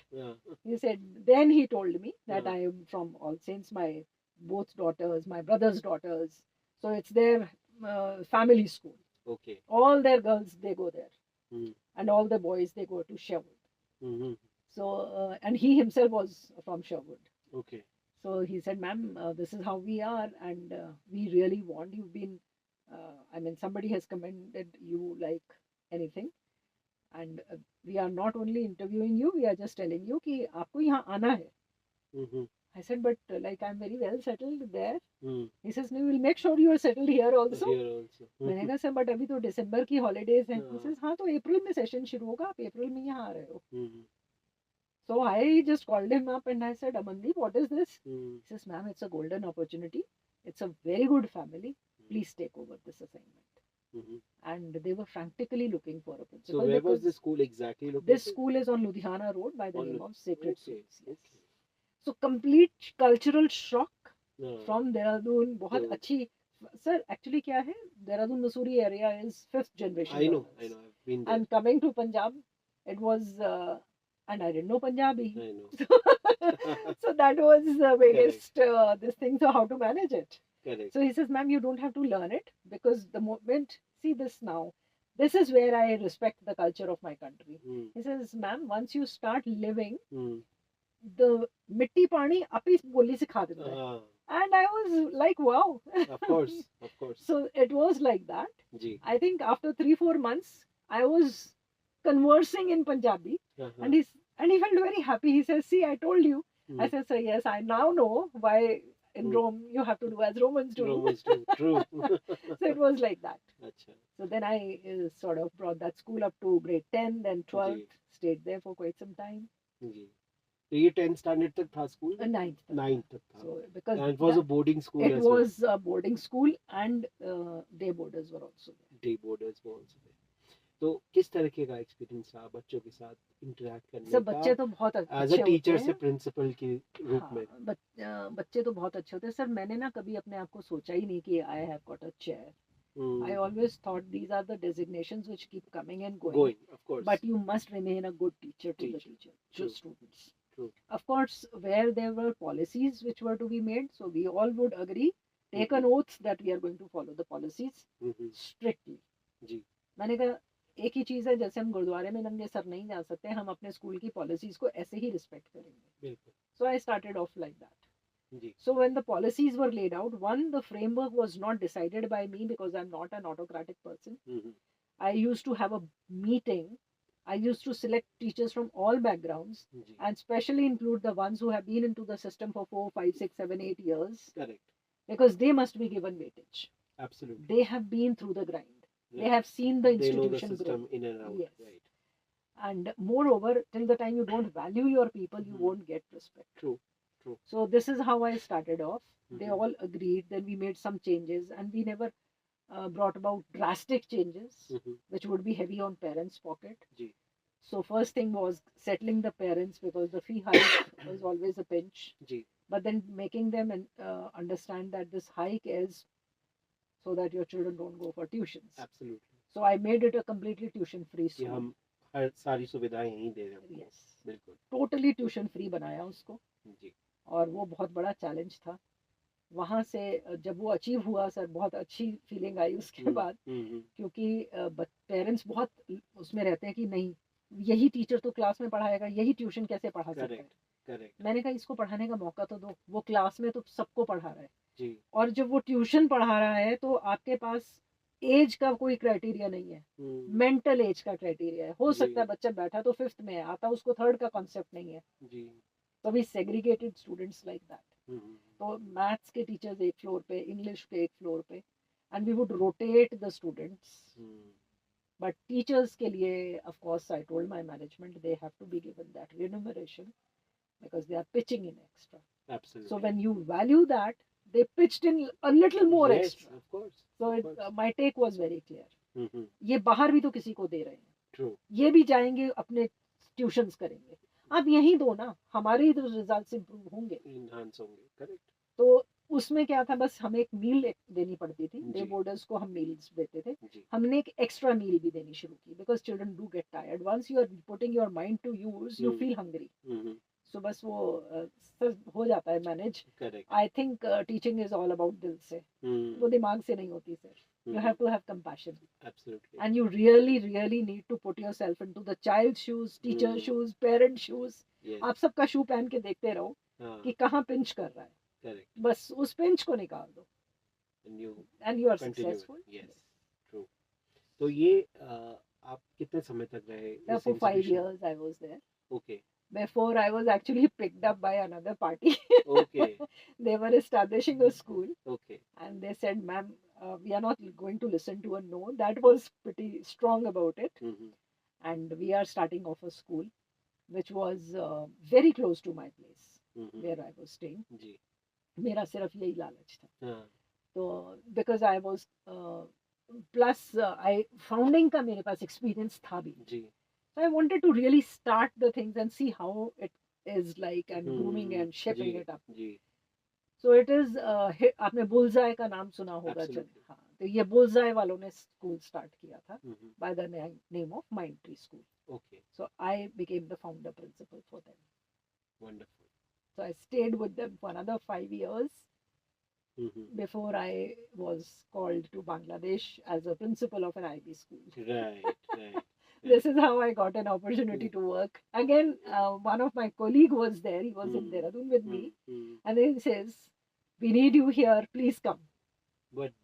He said, then he told me that I am from All Saints, my both daughters, my brother's daughters. So it's their family school. Okay. All their girls, they go there. And all the boys, they go to Sherwood. So, and he himself was from Sherwood. Okay. So he said, ma'am, this is how we are, and we really want, you've been, I mean, somebody has commended you like anything. And we are not only interviewing you, we are just telling you कि आपको यहाँ आना है. I said, but like I'm very well settled there. He says, no, we'll make sure you are settled here also. मैंने कहा sir, but अभी तो दिसंबर की holidays हैं. He says, हाँ तो अप्रैल में session शुरू होगा, आप अप्रैल में यहाँ आ रहे हो. So I just called him up and I said, Amandeep, what is this? He says, ma'am, it's a golden opportunity. it's a very good family, please take over this assignment. Mhm. And they were frantically looking for a So principal where was the because school exactly this located? school is on Ludhiana Road by the On name Lud- of Sacred Okay, Souls. Yes. okay. So complete cultural shock हाँ, from Dehradun. बहुत तो अच्छी sir, actually क्या है, Dehradun Mussoorie area is 5th generation I know, learners. I've been there. And coming to Punjab, it was and I didn't know Punjabi. I know. So that was the biggest this thing. So how to manage it? Correct. So he says, ma'am, you don't have to learn it because the moment, see this now, this is where I respect the culture of my country. Hmm. He says, ma'am, once you start living, Hmm. the mitti pani api boli sikha deta hai. हाँ, And I was like, wow. of course, of course. So it was like that. Ji. I think after 3-4 months, I was conversing in Punjabi, हाँ, and he felt very happy. He says, "See, I told you." I Hmm. said, "So yes, I now know why in Hmm. Rome you have to do as Romans do." Romans too. True. So it was like that. अच्छा. So then I sort of brought that school up to grade 10, then 12th, ji. stayed there for quite some time. जी. तो ये 10th standard तक था school? 9th. तक. 9th तक था. So because And it was a boarding school it as well. was a boarding school, and day boarders were also there. Day boarders were also there. तो किस तरीके का experience रहा बच्चों के साथ इंटरेक्ट करने सब का बच्चे तो बहुत एज अच्छे अ टीचर होते से हैं। प्रिंसिपल के रूप में? बच्चे तो बहुत अच्छे होते हैं सर। मैंने ना कभी अपने आप को सोचा ही नहीं कि I have got a chair. I always thought these are the designations which keep coming and going. Of course. But you must remain a good teacher to the True. students. True. Of course, where there were policies which were to be made, so we all would agree, take an oath that we are going to follow the policies strictly. जी. मैंने कहा एक ही चीज है, जैसे हम गुरुद्वारे में नंगे सर नहीं जा सकते, हम अपने स्कूल की पॉलिसीज को ऐसे ही रिस्पेक्ट करेंगे। बिल्कुल। So I started off like that. Ji. So when the policies were laid out, one, the framework was not decided by me because I'm not an autocratic person. I used to have a meeting. I used to select teachers from all backgrounds ji. and specially include the ones who have been into the system for 4, 5, 6, 7, 8 years. Correct. Because they must be given weightage. Absolutely. They have been through the grind. Yeah. They have seen the They know institution the system grow. in and out. Yes. Right. And moreover, till the time you don't value your people, you won't get respect. True. So this is how I started off. They Mhm. all agreed. Then we made some changes, and we never brought about drastic changes, which would be heavy on parents' pocket. Ji. So first thing was settling the parents because the fee hike was always a pinch. Ji. But then making them understand that this hike is so that your children don't go for tuitions. Absolutely. So I made it a completely tuition-free कि school. हम हर सारी सुविधाएं यहीं दे रहे हैं। Yes. बिल्कुल। Totally tuition-free बनाया उसको। जी। और वो बहुत बड़ा चैलेंज था। वहाँ से जब वो अचीव हुआ सर, बहुत अच्छी फीलिंग आई उसके बाद, क्योंकि पेरेंट्स बहुत उसमें रहते हैं कि नहीं, यही टीचर तो क्लास में पढ़ाएगा, यही ट्यूशन कैसे पढ़ा सकता है। करेक्ट। मैंने कहा इसको पढ़ाने का मौका तो दो, वो क्लास में तो सबको पढ़ा रहा है जी। और जब वो ट्यूशन पढ़ा रहा है तो आपके पास एज का कोई क्राइटेरिया नहीं है, मेंटल एज का क्राइटेरिया है। हो सकता है बच्चा बैठा तो 5th में है, आता उसको 3rd का कॉन्सेप्ट नहीं है। जी। तो we segregated students like that. तो मैथ्स के टीचर्स एक फ्लोर पे, इंग्लिश के एक फ्लोर पे, and we would rotate the students. But teachers के लिए of course I told my management they have to be given that remuneration because they are pitching in extra. Absolutely. So when you value that, they pitched in a little more yes, extra. Of course. So my take was very clear. ये बाहर भी तो किसी को दे रहे हैं। True. ये भी जाएंगे अपने ट्यूशंस करेंगे, आप यहीं दो ना, हमारे ही तो रिजल्ट्स इंप्रूव होंगे, इनहांस होंगे। करेक्ट। तो उसमें क्या था, बस हमें एक मील देनी पड़ती थी। डे बोर्डर्स को हम मील्स देते थे। हमने एक एक्स्ट्रा मील भी देनी शुरू की because children do get tired once you are putting your mind to use, you feel hungry. So बस वो हो जाता है manage. I think teaching is all about दिल से, वो दिमाग से नहीं होती sir. You have to have compassion. Absolutely. And you really need to put yourself into the child's shoes, teacher's shoes, parent's shoes. Yes. आप सबका शू पहन के देखते रहो कि कहाँ पिंच कर रहा है। Correct. बस उस पिंच को निकाल दो। And you are successful. Yes. True. तो ये आप कितने समय तक रहे? For 5 years I was there. Okay. Before I was actually picked up by another party. Okay. They were establishing a school. Okay. And they said, ma'am, we are not going to listen to a no. That was pretty strong about it. And we are starting off a school which was very close to my place where I was staying. मेरा सिर्फ यही लालच था। हाँ, तो because I was plus I founding का मेरे पास experience था भी, जी। so I wanted to really start the things and see how it is like and grooming and ji, shaping it up. Ji, So it is आपने bullseye का नाम सुना होगा जब, एब्सोल्युटली। हाँ, तो ये बुलजाई वालों ने स्कूल स्टार्ट किया था by the name of Mind Tree School. Okay, So I became the founder principal for them. Wonderful. So I stayed with them for another 5 years before I was called to Bangladesh as a principal of an IB school. Right, right. This is how I got an opportunity to work. Again, one of my colleague was there. He was in Dehradun with me, and then he says, "We need you here. Please come." But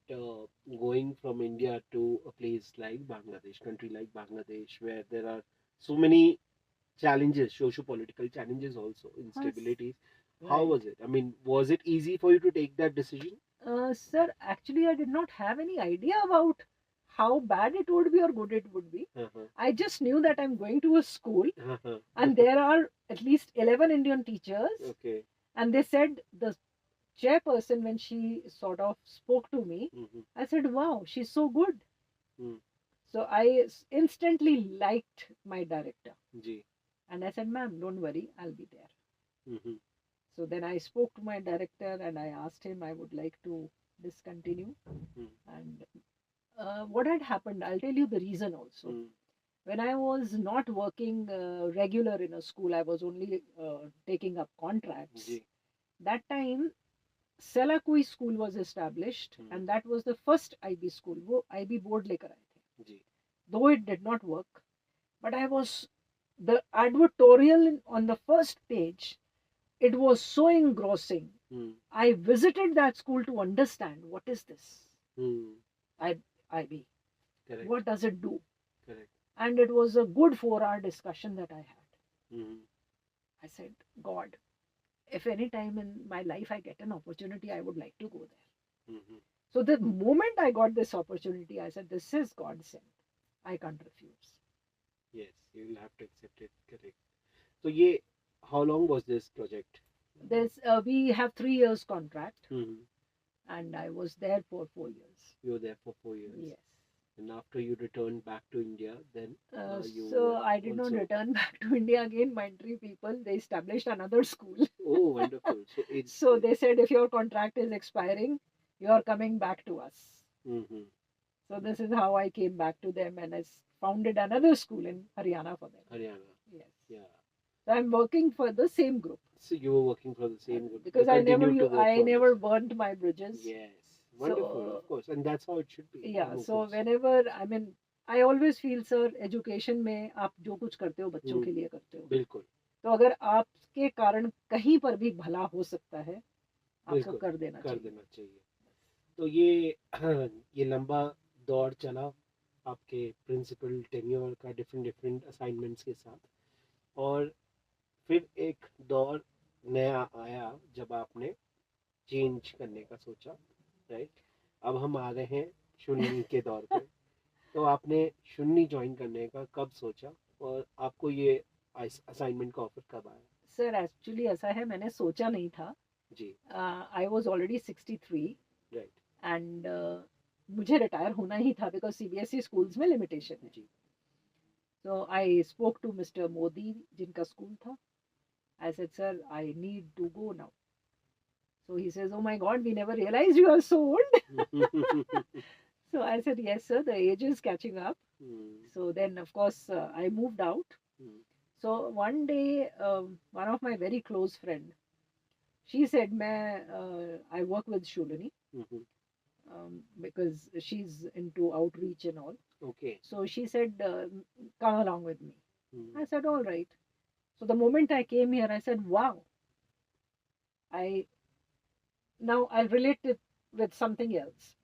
going from India to a place like Bangladesh, country like Bangladesh, where there are so many challenges, socio-political challenges also, instabilities, how Right. was it? I mean, was it easy for you to take that decision? Sir, actually, I did not have any idea about how bad it would be or good it would be. I just knew that I'm going to a school and there are at least 11 Indian teachers. Okay. And they said the chairperson, when she sort of spoke to me, I said, wow, she's so good. So I instantly liked my director. Ji. And I said, ma'am, don't worry, I'll be there. So then I spoke to my director and I asked him I would like to discontinue. And what had happened, I'll tell you the reason also. When I was not working regular in a school, I was only taking up contracts. Ji. That time, Selakui school was established and that was the first IB school. वो IB board लेकर आए थे. Though it did not work, but I was, the advertorial on the first page, it was so engrossing. I visited that school to understand what is this IB. Correct. What does it do? Correct. And it was a good 4-hour discussion that I had. I said, God, if any time in my life I get an opportunity, I would like to go there. So the moment I got this opportunity, I said, this is God sent. I can't refuse. Yes, you will have to accept it. Correct. So, ye, how long was this project? We have 3 years contract, and I was there for 4 years. You were there for 4 years. Yes. And after you returned back to India, then you so I did not return back to India again. Mindtree people, they established another school. Oh, wonderful. So they said, if your contract is expiring, you are coming back to us. So this is how I came back to them and I founded another school in Haryana for them. Haryana. Yes. Yeah. So I'm working for the same group. So you were working for the same group. Because I never burnt my bridges. Yes. Wonderful, So, of course. And that's how it should be. Yeah. So whenever, I mean, I always feel, sir, education में आप जो कुछ करते हो बच्चों के लिए करते हो. बिल्कुल. तो अगर आपके कारण कहीं पर भी भला हो सकता है, आपको कर देना चाहिए. तो ये लंबा दौर चला आपके प्रिंसिपल टेन्योर का डिफरेंट असाइनमेंट्स के साथ, और फिर एक दौर नया आया जब आपने चेंज करने का सोचा, राइट? अब हम आ गए हैं शून्य के दौर पे. तो आपने शून्य ज्वाइन करने का कब सोचा और आपको ये असाइनमेंट का ऑफर कब आया? सर एक्चुअली ऐसा है, मैंने सोचा नहीं था जी. I was already 63, right. And मुझे रिटायर होना ही था बिकॉज सीबीएसई स्कूल्स में लिमिटेशन है. जी. So I spoke to Mr. Modi, जिनका स्कूल था. I said, sir, I need to go now. So he says, oh my God, we never realized you are so old. So I said, yes, sir, the age is catching up. So then, of course, I moved out. So one day, one of my very close friend, she said, I work with Shulani. Because she's into outreach and all. Okay. So she said, come along with me. I said, all right. So the moment I came here, I said, wow. Now I'll relate it with something else.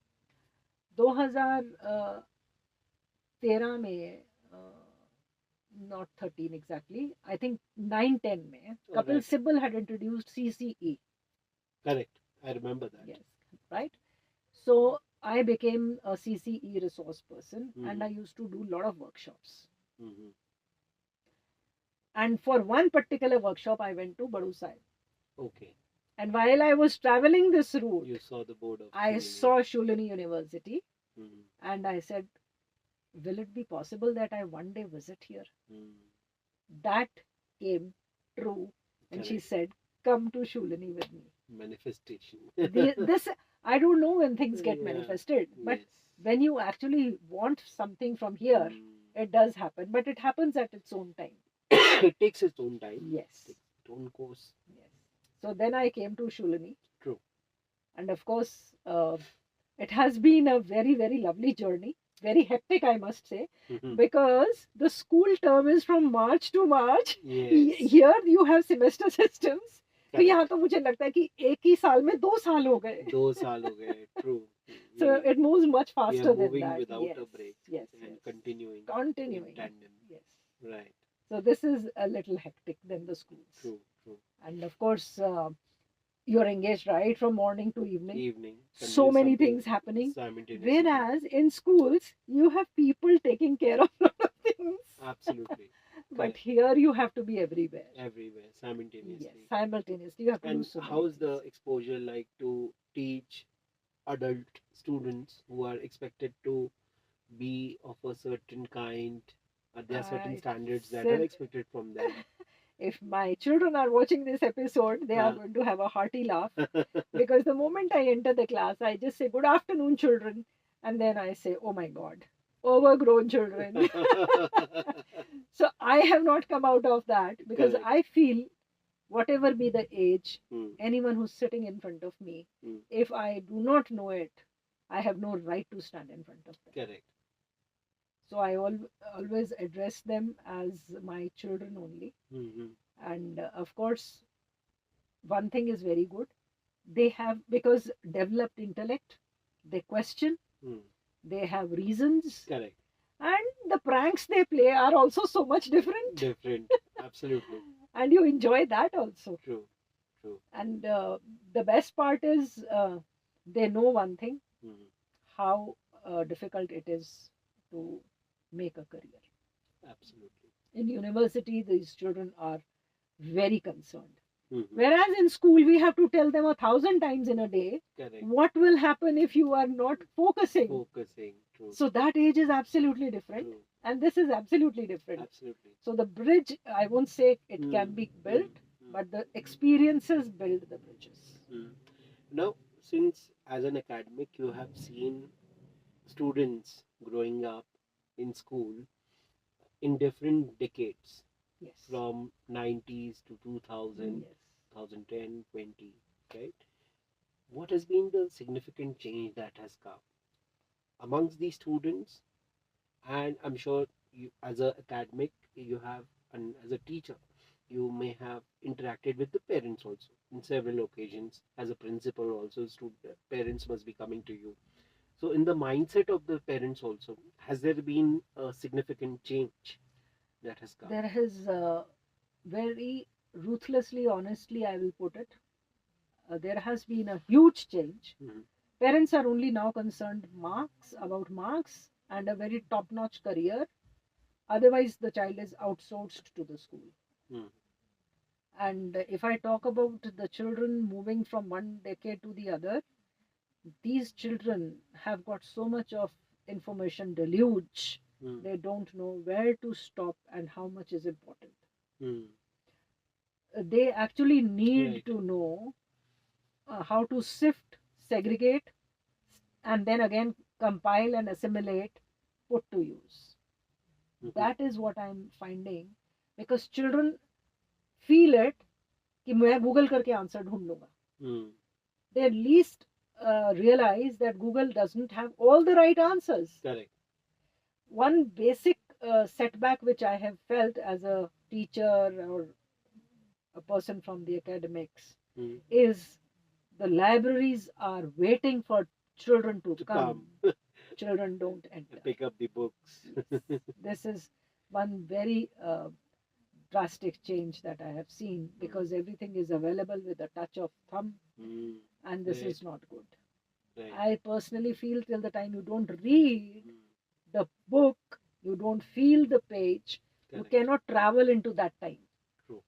2013 में, not 13 exactly, I think 9-10 में, Kapil Sibal had introduced CCE. Correct. I remember that. Yes. Right? So I became a CCE resource person and I used to do a lot of workshops. And for one particular workshop, I went to Badu Sahib. Okay. And while I was traveling this route, You saw the board of I Shulini. saw Shulini University, Mm, and I said, will it be possible that I one day visit here? mm. That came true. And she Correct. said, come to Shulini with me. Manifestation. This, I don't know when things get Yeah. manifested, but Yes. when you actually want something from here, Mm. it does happen. But it happens at its own time. It takes its own time. Yes. Takes its own course. Yes. So then I came to Shulini. True. And of course, it has been a very, very lovely journey. Very hectic, I must say, Mhm. because the school term is from March to March. Yes. Here you have semester systems. तो Correct. यहाँ तो मुझे लगता है कि एक ही साल में 2 साल हो गए. 2 साल हो गए. True. So it moves much We faster are than moving that. without Yes. a break Yes. and Yes. continuing in Continuing. tandem. Yes. Right. So this is a little hectic than the schools. True. True. And of course, you're engaged right from morning to evening. Evening. So Continue many something things happening. simultaneously. Whereas in schools, you have people taking care of a lot of things. Absolutely. But Correct. here you have to be everywhere. Everywhere simultaneously. Yes, simultaneously. You have to do And so many how's the things. exposure like to teach adult students who are expected to be of a certain kind? There are certain I standards that said- are expected from them. If my children are watching this episode, they are Huh. going to have a hearty laugh. Because the moment I enter the class, I just say, good afternoon, children. And then I say, oh my God, overgrown children. So I have not come out of that because Correct. I feel whatever be the age, Hmm. anyone who's sitting in front of me, Hmm. if I do not know it, I have no right to stand in front of them. Correct. So I always address them as my children only. Mm-hmm. And of course, one thing is very good. They have, because developed intellect, they question, Hmm. they have reasons, Correct. and the pranks they play are also so much different. Different. Absolutely. And you enjoy that also. True. True. And the best part is they know one thing, Mm-hmm. how difficult it is to make a career. Absolutely. In university, these children are very concerned. Mm-hmm. Whereas in school, we have to tell them 1,000 times in a day Correct. what will happen if you are not focusing. Focusing. True. So that age is absolutely different, True. and this is absolutely different. Absolutely. So the bridge, I won't say it can be built, but the experiences build the bridges. Now, since as an academic, you have seen students growing up in school in different decades, Yes. from 90s to 2000, Yes. 2010, 20, right? What has been the significant change that has come amongst these students? And I'm sure you, as an academic, you have, and as a teacher, you may have interacted with the parents also in several occasions. As a principal, also, parents must be coming to you. So, in the mindset of the parents, also, has there been a significant change that has come? There has very ruthlessly, honestly, I will put it, there has been a huge change. Mhm. Parents are only now concerned about marks and a very top-notch career. Otherwise, the child is outsourced to the school. Mm. And if I talk about the children moving from one decade to the other, these children have got so much of information deluge. Mm. They don't know where to stop and how much is important. Mm. They actually need Right. to know how to sift, segregate, and then again compile and assimilate, put to use. Mhm. That is what I'm finding, because children feel it कि मैं Google करके answer ढूंढ लूंगा. Mm. They at least realize that Google doesn't have all the right answers. Correct. One basic setback which I have felt as a teacher or a person from the academics Mm. is the libraries are waiting for children to come. Children don't enter. Pick up the books. This is one very drastic change that I have seen, because everything is available with a touch of thumb, Mm. and this Right. is not good. Right. I personally feel till the time you don't read Mm. the book, you don't feel the page, you Correct. cannot travel into that time. True.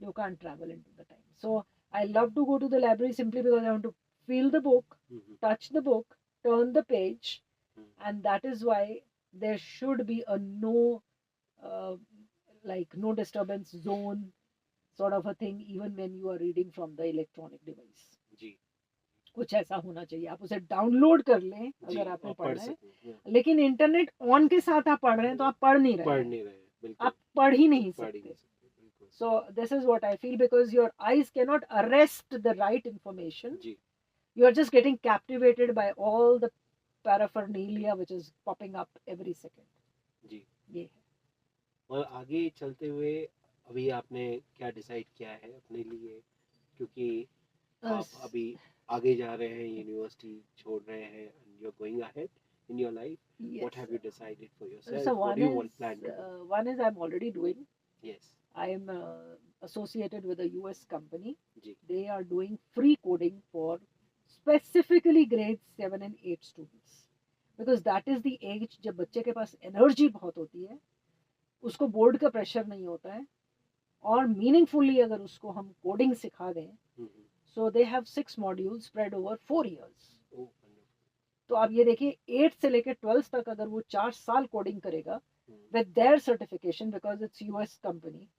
You can't travel into the time. So I love to go to the library simply because I want to feel the book, touch the book, turn the page, and that is why there should be a uh, no disturbance zone sort of a thing even when you are reading from the electronic device. जी कुछ ऐसा होना चाहिए, आप उसे download कर लें जी अगर आपने आप पढ़ पढ़ना है, सकें लेकिन इंटरनेट ऑन के साथ आप पढ़ रहे हैं तो आप पढ़ नहीं रहे पढ़ हैं, नहीं रहे बिल्कुल आप पढ़ ही नहीं पढ़ ही नहीं सकते. सकते बिल्कुल So this is what I feel, because your eyes cannot arrest the right information. Ji You are just getting captivated by all the paraphernalia which is popping up every second. जी ये है. और आगे चलते हुए अभी आपने क्या डिसाइड किया है अपने लिए, क्योंकि आप अभी आगे जा रहे हैं, यूनिवर्सिटी छोड़ रहे हैं, and you're going ahead in your life. Yes. What have you decided for yourself? So What one do you is want plan to do? one is I'm already doing. Yes. I am associated with a US company. Ji They are doing free coding for specifically grades 7 and 8 students, because that is the age जब बच्चे के पास energy बहुत होती है, उसको board का pressure नहीं होता है, और मीनिंगफुली अगर उसको हम कोडिंग सिखा दें, so they have 6 module spread over 4 years. तो आप ये देखिए 8 से लेकर 12 तक अगर वो 4 साल कोडिंग करेगा with their certification, because it's US company,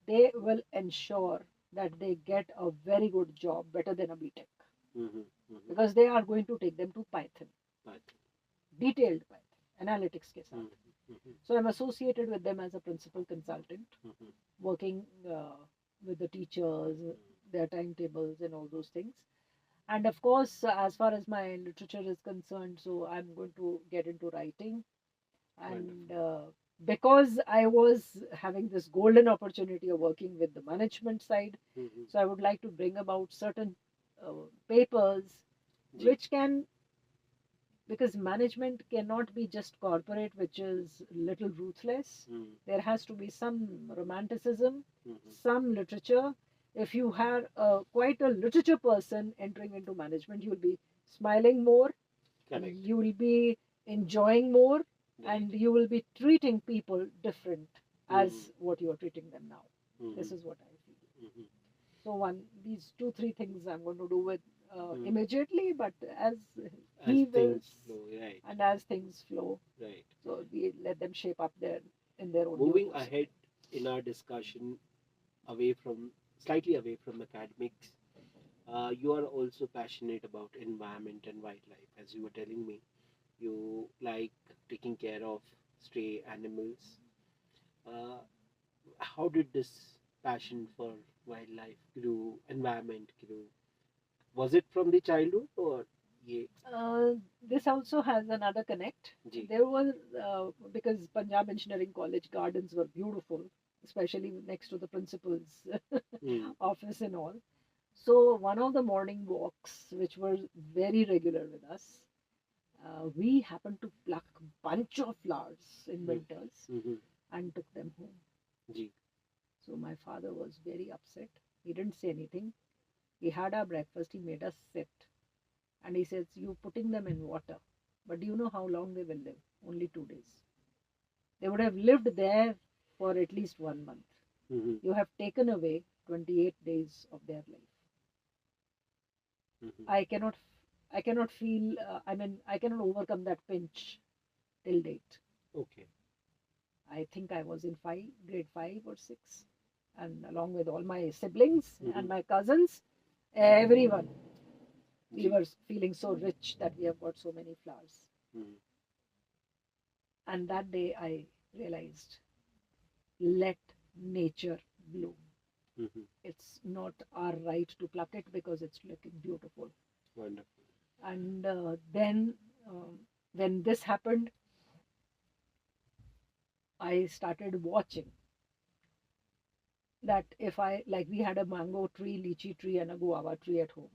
they will ensure that they get a very good job, better than a BTech, because they are going to take them to Python, detailed Python analytics के साथ. So I'm associated with them as a principal consultant, working with the teachers, their timetables and all those things. And of course, as far as my literature is concerned, so I'm going to get into writing. And because I was having this golden opportunity of working with the management side, so I would like to bring about certain papers which can, because management cannot be just corporate, which is little ruthless. There has to be some romanticism, some literature. If you have quite a literature person entering into management, you'll be smiling more, you will be enjoying more, and you will be treating people different as what you are treating them now. This is what I feel. So these 2-3 things I'm going to do with immediately, but as he wills, right. and as things flow, Right. So we let them shape up in their own. Moving ahead in our discussion, slightly away from academics, you are also passionate about environment and wildlife. As you were telling me, you like taking care of stray animals. How did this passion for wildlife grew, environment grew? Was it from the childhood, or this also has another connect. There was because Punjab Engineering College gardens were beautiful, especially next to the principal's office and all. So one of the morning walks, which were very regular with us, we happened to pluck a bunch of flowers in winters and took them home. So my father was very upset. He didn't say anything. We had our breakfast. He made us sit. And he says, "You putting them in water. But do you know how long they will live? Only 2 days. They would have lived there for at least 1 month. You have taken away 28 days of their life." I cannot feel, I cannot overcome that pinch till date. Okay. I think I was in grade 5 or 6. And along with all my siblings and my cousins, everyone, we were feeling so rich that we have got so many flowers. And that day I realized, let nature bloom. It's not our right to pluck it because it's looking beautiful. Wonderful. And then when this happened, I started watching that we had a mango tree, lychee tree and a guava tree at home.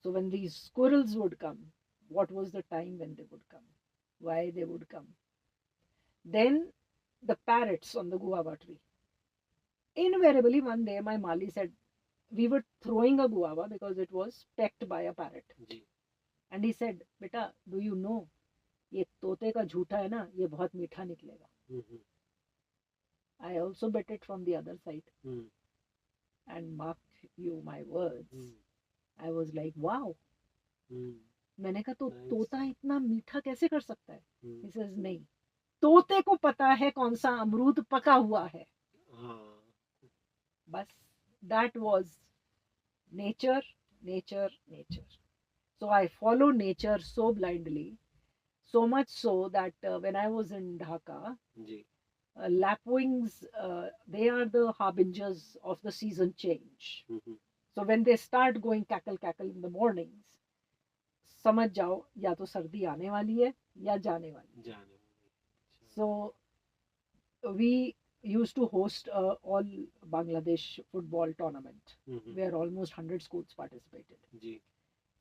So when these squirrels would come, what was the time when they would come? Why they would come? Then the parrots on the guava tree. Invariably one day my Mali said, we were throwing a guava because it was pecked by a parrot. And he said, "Beta, do you know, ये तोते का झूठा है ना, ये बहुत मीठा निकलेगा." I also bet it from the other side and marked you my words, Hmm. I was like, wow. Hmm. मैंने कहा तो Nice. तोता इतना मीठा कैसे कर सकता है? Hmm. He says नहीं, तोते को पता है कौन सा अमरूद पका हुआ है. हाँ. बस that was nature, nature, nature. So I follow nature so blindly, so much so that when I was in Dhaka, ji. lapwings, they are the harbingers of the season change. Hmm. So when they start going cackle cackle in the mornings, समझ जाओ या तो सर्दी आने वाली है या जाने वाली है. जाने वाली. So we used to host a all Bangladesh football tournament hmm. where almost 100 schools participated. Ji.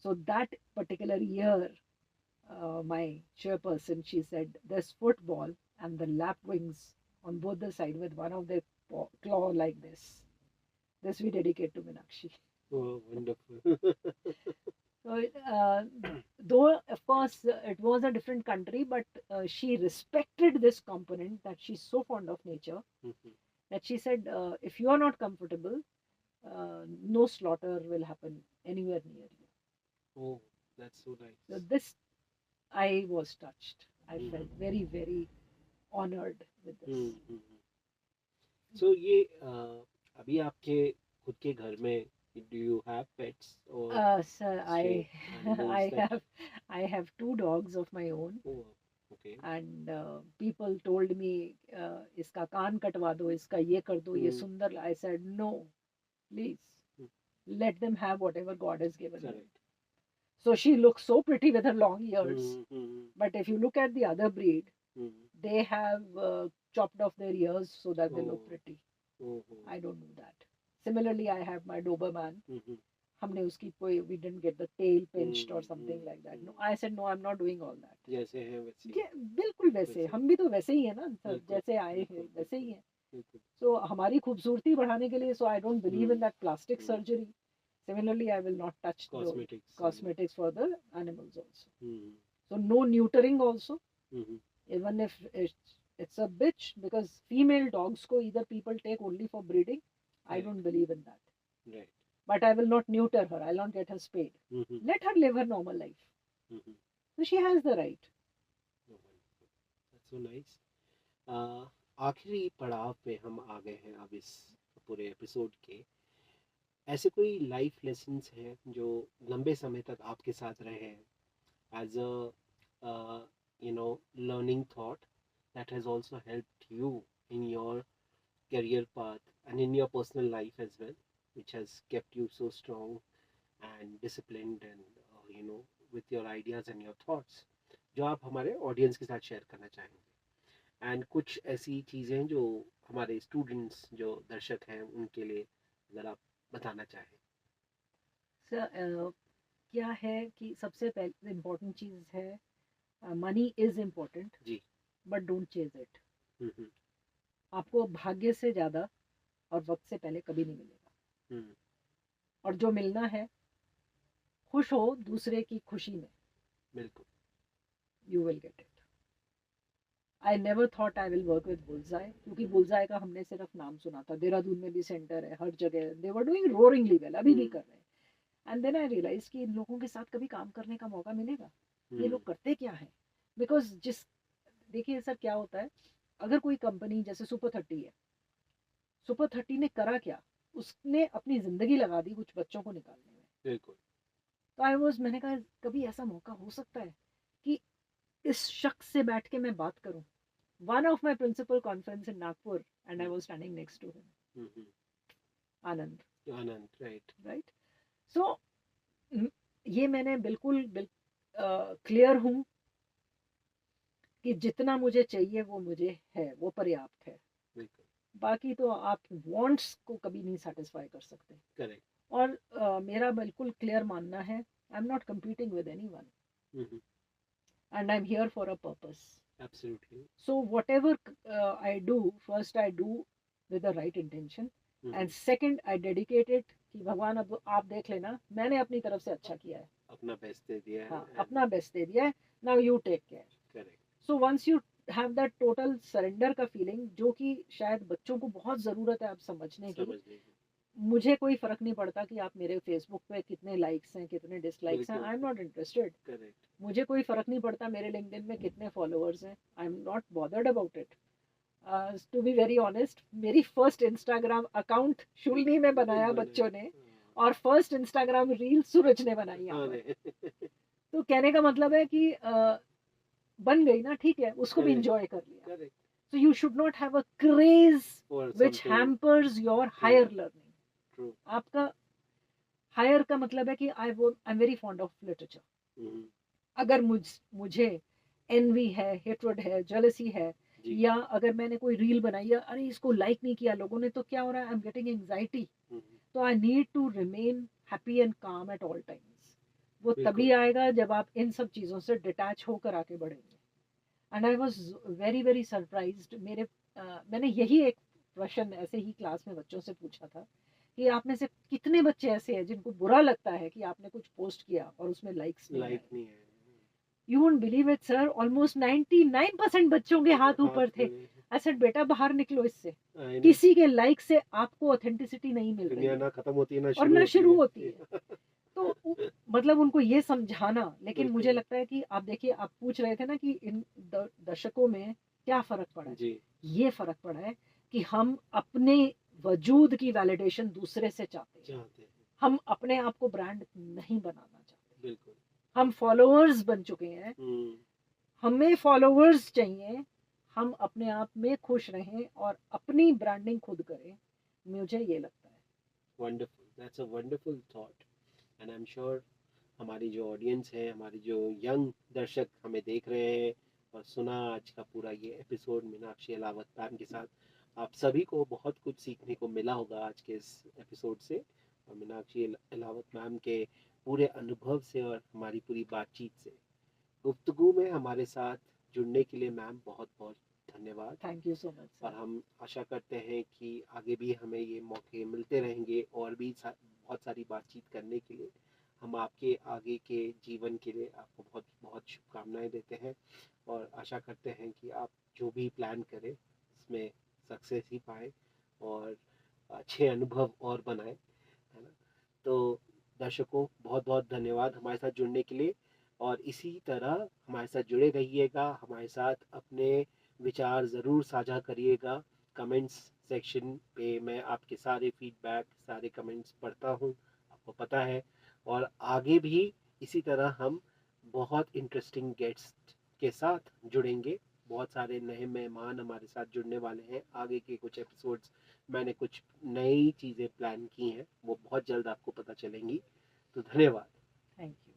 So that particular year, my chairperson, she said, there's football and the lapwings on both the side with one of their claw like this. This we dedicate to Meenakshi. Oh, wonderful. So, though of course it was a different country, but she respected this component that she's so fond of nature Mhm. that she said, if you are not comfortable, no slaughter will happen anywhere near you. Oh, that's so So nice. this, I was touched. I Mhm. felt very, very honored with this. Hmm. So ये अभी आपके खुद के घर में do you have pets or Sir, stray animals I that? have, I have two dogs of my own, Oh, okay. and people told me, इसका कान कटवा दो, इसका ये कर दो, ये Hmm. सुंदर. I said no, please, Hmm. let them have whatever God has given them. Correct. So she looks so pretty with her long ears, Hmm. but if you look at the other breed, Hmm. they have chopped off their ears so that they look Oh. pretty. Oh. I don't do that. Similarly, I have my Doberman. Hmm. हमने उसकी कोई, we didn't get the tail pinched or Hmm. something like that. No, I said no, I'm not doing all that. जैसे हैं वैसे. ये बिल्कुल वैसे, वैसे. हम भी तो वैसे ही है ना सर, बिल्कुल, जैसे आए हैं बिल्कुल, वैसे ही हैं. बिल्कुल. So हमारी खूबसूरती बढ़ाने के लिए, so I don't believe in Hmm. that plastic Hmm. surgery. Similarly, I will not touch the Cosmetics. cosmetics for the animals also. Hmm. So no neutering also, Hmm. even if it's a bitch, because female dogs ko either people take only for breeding. I Correct. don't believe in that. Right. But I will not neuter her. I'll not get her spayed. Hmm. Let her live her normal life. Hmm. So she has the right. Oh, wonderful. That's so nice. आखिरी पड़ाव पे हम आ गए हैं अब इस पूरे episode के. ऐसे कोई लाइफ लेसन्स हैं जो लंबे समय तक आपके साथ रहे हैं as a learning thought that has also helped you in your career path and in your personal life as well, which has kept you so strong and disciplined and with your ideas and your thoughts, जो आप हमारे audience के साथ share करना चाहेंगे. And कुछ ऐसी चीज़ें जो हमारे स्टूडेंट्स जो दर्शक हैं उनके लिए अगर आप बताना चाहें. सर क्या है कि सबसे पहले इम्पोर्टेंट चीज़ है, मनी इज इम्पोर्टेंट जी. But don't chase it. Hmm. आपको भाग्य से ज़्यादा और वक्त से पहले कभी नहीं मिलेगा. हम्म. और जो मिलना है, खुश हो दूसरे की खुशी में, बिल्कुल. You will get it. I never thought I will work with bullseye, क्योंकि बुलजाई का हमने सिर्फ नाम सुना था. देहरादून में भी सेंटर है, हर जगह दे वर डूइंग रोरिंगली वेल, अभी भी कर रहे हैं. एंड देन आई रियलाइज कि इन लोगों के साथ कभी काम करने का मौका मिलेगा. ये लोग करते क्या है? बिकॉज देखिए सर क्या होता है, अगर कोई कंपनी जैसे सुपर 30 है, सुपर 30 ने करा क्या, उसने अपनी जिंदगी लगा दी कुछ बच्चों को निकालने में. बिल्कुल. तो मैंने कहा कभी ऐसा मौका हो सकता है कि इस शख्स से बैठ के मैं बात करूं. One of my principal conference in Nagpur and I was standing next to him, Anand. Anand. Right. Right. So ये मैंने बिल्कुल क्लियर हूं कि जितना मुझे चाहिए वो मुझे है, वो पर्याप्त है. बिल्कुल. बाकी तो आप वांट्स को कभी नहीं सेटिस्फाई कर सकते. करेक्ट. और मेरा बिल्कुल क्लियर मानना है, आई am not competing with anyone and I'm here for a purpose. Absolutely. So whatever I do, first I do with the right intention, and second I dedicate it कि भगवान अब आप देख लेना, मैंने अपनी तरफ से अच्छा किया है, अपना बेस्ट दे दिया है. हाँ, अपना बेस्ट दे दिया है. Now you take care. Correct. So once you have that total surrender का feeling, जो कि शायद बच्चों को बहुत ज़रूरत है आप समझने की, मुझे कोई फर्क नहीं पड़ता कि आप मेरे फेसबुक पे कितने लाइक्स हैं, कितने डिसलाइक्स हैं, बिल्कुल आई एम नॉट इंटरेस्टेड। करेक्ट। मुझे कोई फर्क नहीं पड़ता मेरे लिंक्डइन में कितने फॉलोअर्स हैं, I am not bothered about it. To be very honest, मेरी फर्स्ट इंस्टाग्राम अकाउंट शुलनी में बनाया बच्चों ने, और फर्स्ट इंस्टाग्राम रील सूरज ने बनाई यहाँ पर। तो कहने का मतलब है कि बन गई ना, ठीक है, उसको भी इंजॉय कर लिया। So you should not have a craze which hampers your higher learning. True. आपका higher का मतलब है कि I'm very fond of literature. अगर मुझे envy है, hatred है, jealousy है, या अगर मैंने कोई रील बनाई है, अरे इसको लाइक नहीं किया लोगों ने, तो क्या हो रहा है, I'm getting anxiety. तो I need to remain happy and calm at all times. वो तभी आएगा जब आप इन सब चीज़ों से डिटैच होकर आगे बढ़ेंगे। And I was very very surprised. मैंने यही एक क्वेश्चन ऐसे ही क्लास में बच्चों से पूछा था कि आप में से कितने बच्चे ऐसे हैं जिनको बुरा लगता है कि आपने कुछ पोस्ट किया और उसमें लाइक्स नहीं आए। You won't believe it sir, almost 99% बच्चों के हाथ ऊपर थे। आई सेड बेटा बाहर निकलो इससे, किसी के लाइक से आपको ऑथेंटिसिटी नहीं मिल रही है, ना खत्म होती है और ना शुरू होती है। तो मतलब उनको ये समझाना। लेकिन मुझे लगता है कि आप देखिए, आप पूछ रहे थे ना कि इन दर्शकों में क्या फर्क पड़ा है। ये फर्क पड़ा है कि हम अपने वजूद की वैलिडेशन दूसरे से चाहते हैं। हम अपने आप को ब्रांड नहीं बनाना चाहते। बिल्कुल, हम फॉलोअर्स बन चुके हैं, हमें फॉलोअर्स चाहिए। हम अपने आप में खुश रहें और अपनी ब्रांडिंग खुद करें, मुझे ये लगता है। Wonderful, that's a wonderful thought. And I am sure हमारी जो ऑडियंस है, हमारी जो यंग दर्शक हमें देख रहे हैं और सुना आज का पूरा ये एपिसोड मीनाक्षी अलावत मैम के साथ, आप सभी को बहुत कुछ सीखने को मिला होगा आज के इस एपिसोड से, और मीनाक्षी अलावत मैम के पूरे अनुभव से और हमारी पूरी बातचीत से, गुफ्तगू में हमारे साथ जुड़ने के लिए मैम बहुत बहुत धन्यवाद। Thank you so much. और हम आशा करते हैं कि आगे भी हमें ये मौके मिलते रहेंगे और भी बहुत सारी बातचीत करने के लिए। हम आपके आगे के जीवन के लिए आपको बहुत बहुत शुभकामनाएं देते हैं और आशा करते हैं कि आप जो भी प्लान करें उसमें सक्सेस ही पाएँ और अच्छे अनुभव और बनाएं, है ना। तो दर्शकों बहुत बहुत धन्यवाद हमारे साथ जुड़ने के लिए, और इसी तरह हमारे साथ जुड़े रहिएगा, हमारे साथ अपने विचार ज़रूर साझा करिएगा। कमेंट्स सेक्शन पे मैं आपके सारे फीडबैक, सारे कमेंट्स पढ़ता हूँ, आपको पता है। और आगे भी इसी तरह हम बहुत इंटरेस्टिंग गेस्ट के साथ जुड़ेंगे। बहुत सारे नए मेहमान हमारे साथ जुड़ने वाले हैं। आगे के कुछ एपिसोड्स मैंने कुछ नई चीज़ें प्लान की हैं, वो बहुत जल्द आपको पता चलेंगी। तो धन्यवाद। Thank you.